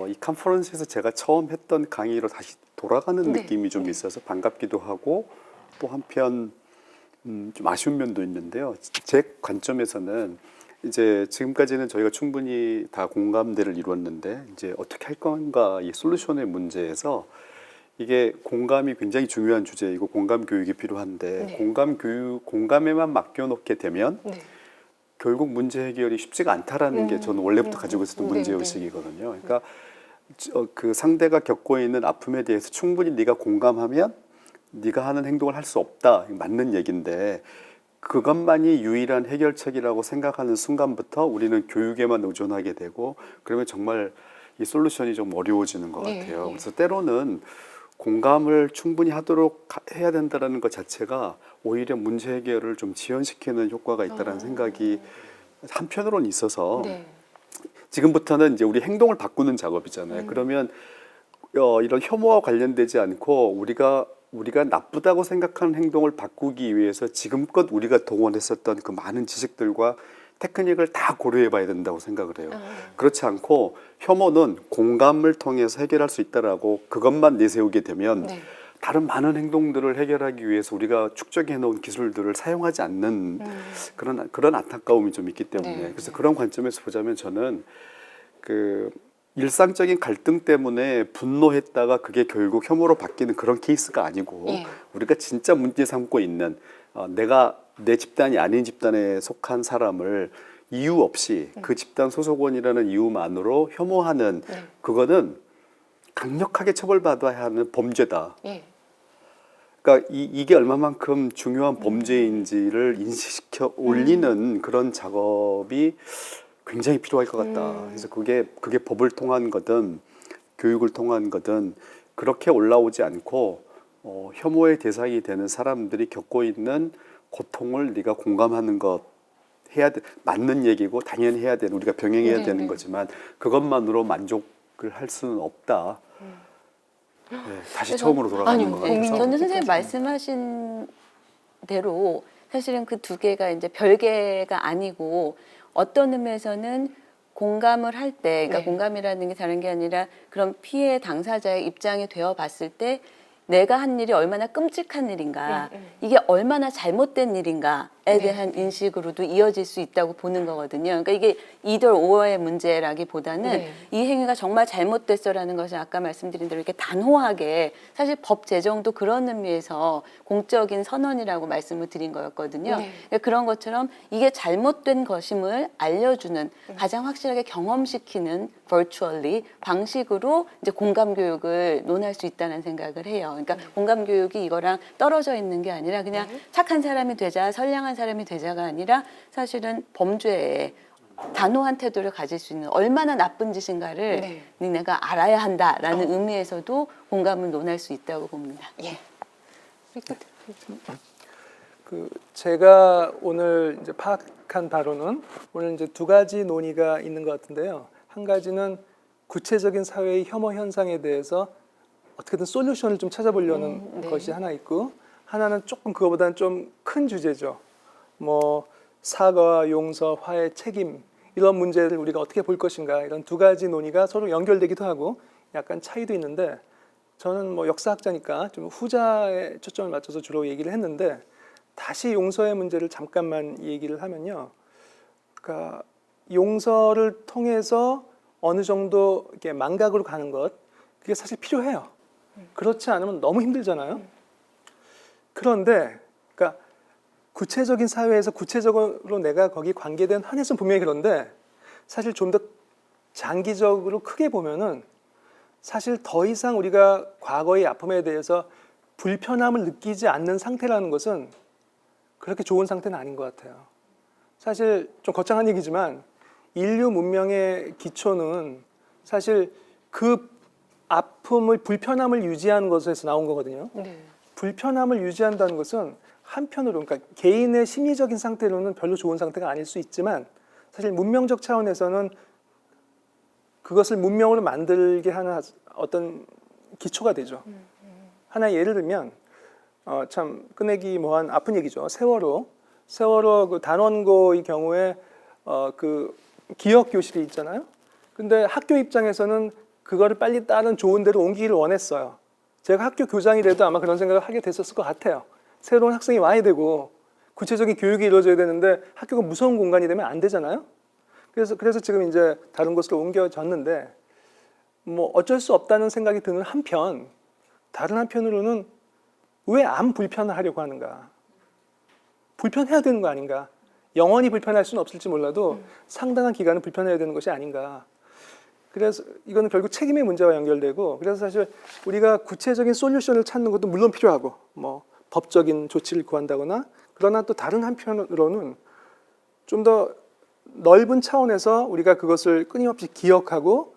이 컨퍼런스에서 제가 처음 했던 강의로 다시 돌아가는 느낌이 좀 있어서 반갑기도 하고 또 한편 좀 아쉬운 면도 있는데요. 제 관점에서는 이제 지금까지는 저희가 충분히 다 공감대를 이루었는데 이제 어떻게 할 건가 이 솔루션의 문제에서 이게 공감이 굉장히 중요한 주제이고 공감 교육이 필요한데 공감 교육 공감에만 맡겨놓게 되면 결국 문제 해결이 쉽지가 않다라는 게 저는 원래부터 가지고 있었던 문제 의식이거든요. 그러니까 그 상대가 겪고 있는 아픔에 대해서 충분히 네가 공감하면 네가 하는 행동을 할 수 없다. 맞는 얘기인데 그것만이 유일한 해결책이라고 생각하는 순간부터 우리는 교육에만 의존하게 되고 그러면 정말 이 솔루션이 좀 어려워지는 것 같아요. 그래서 때로는 공감을 충분히 하도록 해야 된다는 것 자체가 오히려 문제 해결을 좀 지연시키는 효과가 있다는 생각이 한편으로는 있어서 지금부터는 이제 우리 행동을 바꾸는 작업이잖아요. 그러면 이런 혐오와 관련되지 않고 우리가 나쁘다고 생각하는 행동을 바꾸기 위해서 지금껏 우리가 동원했었던 그 많은 지식들과 테크닉을 다 고려해 봐야 된다고 생각을 해요. 그렇지 않고 혐오는 공감을 통해서 해결할 수 있다라고 그것만 내세우게 되면 다른 많은 행동들을 해결하기 위해서 우리가 축적해 놓은 기술들을 사용하지 않는 그런 안타까움이 좀 있기 때문에 그래서 그런 관점에서 보자면 저는 그 일상적인 갈등 때문에 분노했다가 그게 결국 혐오로 바뀌는 그런 케이스가 아니고 우리가 진짜 문제 삼고 있는 내가 내 집단이 아닌 집단에 속한 사람을 이유 없이 그 집단 소속원이라는 이유만으로 혐오하는 그거는 강력하게 처벌받아야 하는 범죄다. 그러니까 이게 얼마만큼 중요한 범죄인지를 인식시켜 올리는 그런 작업이 굉장히 필요할 것 같다. 그래서 그게 법을 통한 거든 교육을 통한 거든 그렇게 올라오지 않고 혐오의 대상이 되는 사람들이 겪고 있는 고통을 네가 공감하는 것 맞는 얘기고 당연히 해야 되는, 우리가 병행해야 네, 되는 네. 거지만 그것만으로 만족을 할 수는 없다. 네, 다시 그래서- 처음으로 돌아가는 아니요, 것 국민이 같아서 저는 선생님 그렇죠. 말씀하신 대로 사실은 그 두 개가 이제 별개가 아니고 어떤 의미에서는 공감을 할 때, 그러니까 네. 공감이라는 게 다른 게 아니라 그런 피해 당사자의 입장이 되어 봤을 때 내가 한 일이 얼마나 끔찍한 일인가, 이게 얼마나 잘못된 일인가에 네. 대한 인식으로도 이어질 수 있다고 보는 거거든요. 그러니까 이게 either or의 문제라기보다는 네. 이 행위가 정말 잘못됐어라는 것을 아까 말씀드린 대로 이렇게 단호하게, 사실 법 제정도 그런 의미에서 공적인 선언이라고 말씀을 드린 거였거든요. 네. 그러니까 그런 것처럼 이게 잘못된 것임을 알려주는, 가장 확실하게 경험시키는 virtually 방식으로 이제 공감 교육을 논할 수 있다는 생각을 해요. 그러니까 공감 교육이 이거랑 떨어져 있는 게 아니라 그냥 착한 사람이 되자, 선량한 사람이 되자가 아니라 사실은 범죄에 단호한 태도를 가질 수 있는, 얼마나 나쁜 짓인가를 네. 니네가 알아야 한다라는 의미에서도 공감을 논할 수 있다고 봅니다. 예. 그 제가 오늘 이제 파악한 바로는 오늘 이제 두 가지 논의가 있는 것 같은데요. 한 가지는 구체적인 사회의 혐오 현상에 대해서 어떻게든 솔루션을 좀 찾아보려는 네. 것이 하나 있고, 하나는 조금 그거보다는 좀 큰 주제죠. 뭐 사과와 용서, 화해, 책임, 이런 문제를 우리가 어떻게 볼 것인가, 이런 두 가지 논의가 서로 연결되기도 하고 약간 차이도 있는데, 저는 뭐 역사학자니까 좀 후자에 초점을 맞춰서 주로 얘기를 했는데, 다시 용서의 문제를 잠깐만 얘기를 하면요. 그러니까 용서를 통해서 어느 정도 이렇게 망각으로 가는 것, 그게 사실 필요해요. 그렇지 않으면 너무 힘들잖아요. 그런데 그러니까 구체적인 사회에서 구체적으로 내가 거기 관계된 한에서는 분명히 그런데, 사실 좀 더 장기적으로 크게 보면은 사실 더 이상 우리가 과거의 아픔에 대해서 불편함을 느끼지 않는 상태라는 것은 그렇게 좋은 상태는 아닌 것 같아요. 사실 좀 거창한 얘기지만 인류 문명의 기초는 사실 그 아픔을, 불편함을 유지하는 것에서 나온 거거든요. 네. 불편함을 유지한다는 것은 한편으로, 그러니까 개인의 심리적인 상태로는 별로 좋은 상태가 아닐 수 있지만, 사실 문명적 차원에서는 그것을 문명으로 만들게 하는 어떤 기초가 되죠. 하나의 예를 들면 참 꺼내기 뭐한 아픈 얘기죠. 세월호 그 단원고의 경우에 그 기억 교실이 있잖아요. 근데 학교 입장에서는 그거를 빨리 다른 좋은 데로 옮기기를 원했어요. 제가 학교 교장이라도 아마 그런 생각을 하게 됐었을 것 같아요. 새로운 학생이 와야 되고 구체적인 교육이 이루어져야 되는데 학교가 무서운 공간이 되면 안 되잖아요. 그래서 지금 이제 다른 곳으로 옮겨졌는데, 뭐 어쩔 수 없다는 생각이 드는 한편, 다른 한편으로는 왜 안 불편하려고 하는가? 불편해야 되는 거 아닌가? 영원히 불편할 수는 없을지 몰라도 상당한 기간은 불편해야 되는 것이 아닌가? 그래서 이거는 결국 책임의 문제와 연결되고, 그래서 사실 우리가 구체적인 솔루션을 찾는 것도 물론 필요하고, 뭐 법적인 조치를 구한다거나, 그러나 또 다른 한편으로는 좀 더 넓은 차원에서 우리가 그것을 끊임없이 기억하고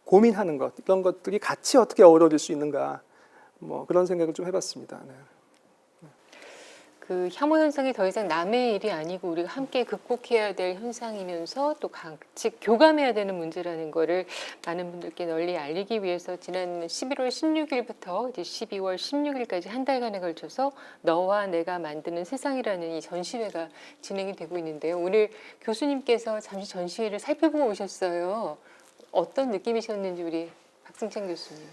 고민하는 것, 이런 것들이 같이 어떻게 어우러질 수 있는가, 뭐 그런 생각을 좀 해봤습니다. 네. 그 혐오 현상이 더 이상 남의 일이 아니고 우리가 함께 극복해야 될 현상이면서 또 같이 교감해야 되는 문제라는 거를 많은 분들께 널리 알리기 위해서 지난 11월 16일부터 이제 12월 16일까지 한 달간에 걸쳐서 너와 내가 만드는 세상이라는 이 전시회가 진행이 되고 있는데요. 오늘 교수님께서 잠시 전시회를 살펴보고 오셨어요. 어떤 느낌이셨는지 우리 박승찬 교수님.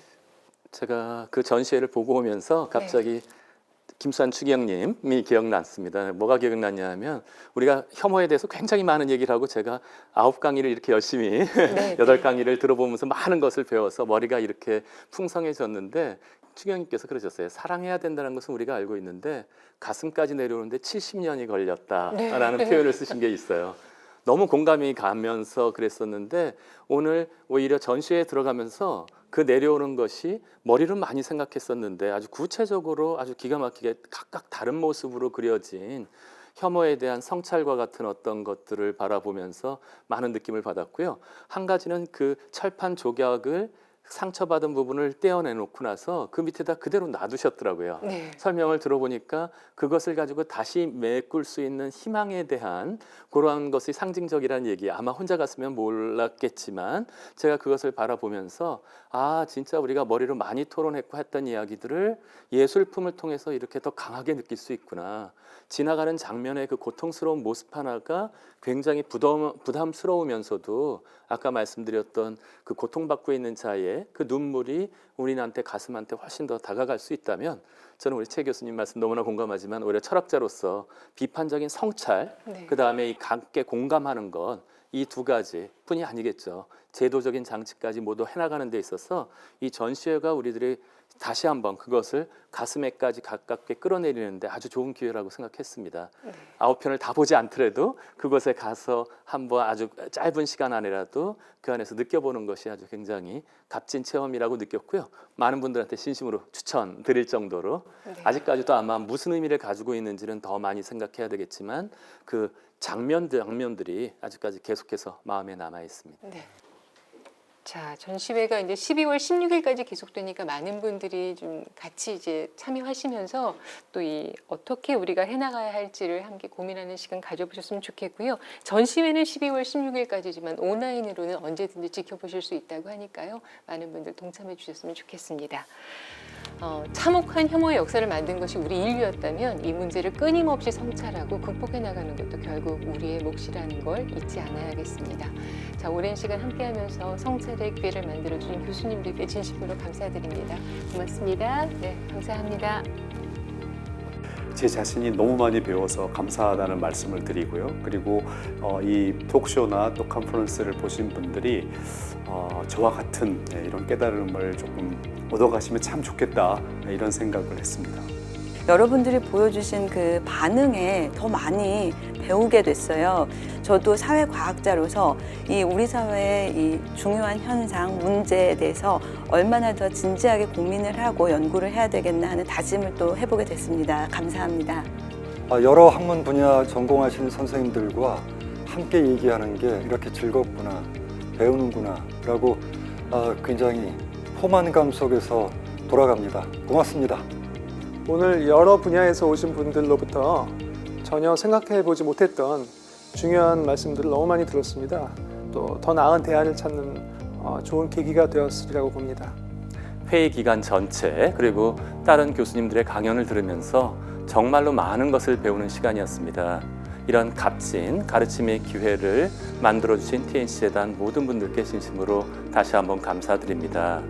제가 그 전시회를 보고 오면서 갑자기 김수환 추기경님이 기억났습니다. 뭐가 기억났냐면 우리가 혐오에 대해서 굉장히 많은 얘기를 하고 제가 9강의를 이렇게 열심히 네, 8강의를 들어보면서 많은 것을 배워서 머리가 이렇게 풍성해졌는데, 추기경님께서 그러셨어요. 사랑해야 된다는 것은 우리가 알고 있는데 가슴까지 내려오는데 70년이 걸렸다라는 네. 표현을 쓰신 게 있어요. 너무 공감이 가면서 그랬었는데, 오늘 오히려 전시회에 들어가면서 그 내려오는 것이 머리로 많이 생각했었는데 아주 구체적으로 아주 기가 막히게 각각 다른 모습으로 그려진 혐오에 대한 성찰과 같은 어떤 것들을 바라보면서 많은 느낌을 받았고요. 한 가지는 그 철판 조각을 상처받은 부분을 떼어내놓고 나서 그 밑에다 그대로 놔두셨더라고요. 네. 설명을 들어보니까 그것을 가지고 다시 메꿀 수 있는 희망에 대한 그러한 것이 상징적이라는 얘기, 아마 혼자 갔으면 몰랐겠지만 제가 그것을 바라보면서 아 진짜 우리가 머리로 많이 토론했고 했던 이야기들을 예술품을 통해서 이렇게 더 강하게 느낄 수 있구나. 지나가는 장면의 그 고통스러운 모습 하나가 굉장히 부담스러우면서도 아까 말씀드렸던 그 고통받고 있는 자의 그 눈물이 우리한테 가슴한테 훨씬 더 다가갈 수 있다면 저는 우리 최 교수님 말씀 너무나 공감하지만 오히려 철학자로서 비판적인 성찰, 네. 그 다음에 이 함께 공감하는 것, 이 두 가지뿐이 아니겠죠. 제도적인 장치까지 모두 해나가는 데 있어서 이 전시회가 우리들이 다시 한번 그것을 가슴에까지 가깝게 끌어내리는데 아주 좋은 기회라고 생각했습니다. 9편을 다 보지 않더라도 그곳에 가서 한번 아주 짧은 시간 안에라도 그 안에서 느껴보는 것이 아주 굉장히 값진 체험이라고 느꼈고요. 많은 분들한테 진심으로 추천드릴 정도로 네. 아직까지도 아마 무슨 의미를 가지고 있는지는 더 많이 생각해야 되겠지만 그 장면들이 아직까지 계속해서 마음에 남아 있습니다. 네. 자, 전시회가 이제 12월 16일까지 계속되니까 많은 분들이 좀 같이 이제 참여하시면서 또 이 어떻게 우리가 해나가야 할지를 함께 고민하는 시간 가져보셨으면 좋겠고요. 전시회는 12월 16일까지지만 온라인으로는 언제든지 지켜보실 수 있다고 하니까요. 많은 분들 동참해 주셨으면 좋겠습니다. 참혹한 혐오의 역사를 만든 것이 우리 인류였다면 이 문제를 끊임없이 성찰하고 극복해 나가는 것도 결국 우리의 몫이라는 걸 잊지 않아야겠습니다. 자, 오랜 시간 함께하면서 성찰의 기회를 만들어주신 교수님들께 진심으로 감사드립니다. 고맙습니다. 네, 감사합니다. 제 자신이 너무 많이 배워서 감사하다는 말씀을 드리고요. 그리고 이 톡쇼나 또 컨퍼런스를 보신 분들이 저와 같은 이런 깨달음을 조금 얻어가시면 참 좋겠다 이런 생각을 했습니다. 여러분들이 보여주신 그 반응에 더 많이 배우게 됐어요. 저도 사회과학자로서 이 우리 사회의 이 중요한 현상, 문제에 대해서 얼마나 더 진지하게 고민을 하고 연구를 해야 되겠나 하는 다짐을 또 해보게 됐습니다. 감사합니다. 여러 학문 분야 전공하시는 선생님들과 함께 얘기하는 게 이렇게 즐겁구나, 배우는구나 라고 굉장히 포만감 속에서 돌아갑니다. 고맙습니다. 오늘 여러 분야에서 오신 분들로부터 전혀 생각해 보지 못했던 중요한 말씀들을 너무 많이 들었습니다. 또 더 나은 대안을 찾는 좋은 계기가 되었으리라고 봅니다. 회의 기간 전체 그리고 다른 교수님들의 강연을 들으면서 정말로 많은 것을 배우는 시간이었습니다. 이런 값진 가르침의 기회를 만들어주신 TNC재단 모든 분들께 진심으로 다시 한번 감사드립니다.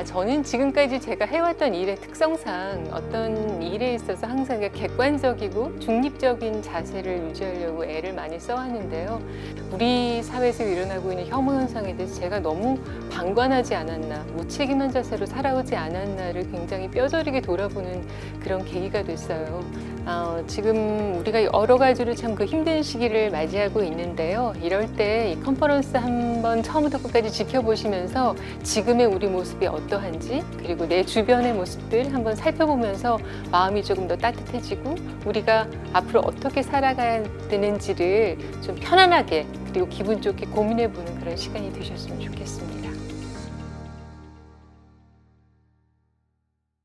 저는 지금까지 제가 해왔던 일의 특성상 어떤 일에 있어서 항상 객관적이고 중립적인 자세를 유지하려고 애를 많이 써왔는데요. 우리 사회에서 일어나고 있는 혐오 현상에 대해서 제가 너무 방관하지 않았나, 무책임한 자세로 살아오지 않았나를 굉장히 뼈저리게 돌아보는 그런 계기가 됐어요. 지금 우리가 여러 가지로 참 그 힘든 시기를 맞이하고 있는데요. 이럴 때 이 컨퍼런스 한번 처음부터 끝까지 지켜보시면서 지금의 우리 모습이 어떠한지 그리고 내 주변의 모습들 한번 살펴보면서 마음이 조금 더 따뜻해지고 우리가 앞으로 어떻게 살아가야 되는지를 좀 편안하게 그리고 기분 좋게 고민해보는 그런 시간이 되셨으면 좋겠습니다.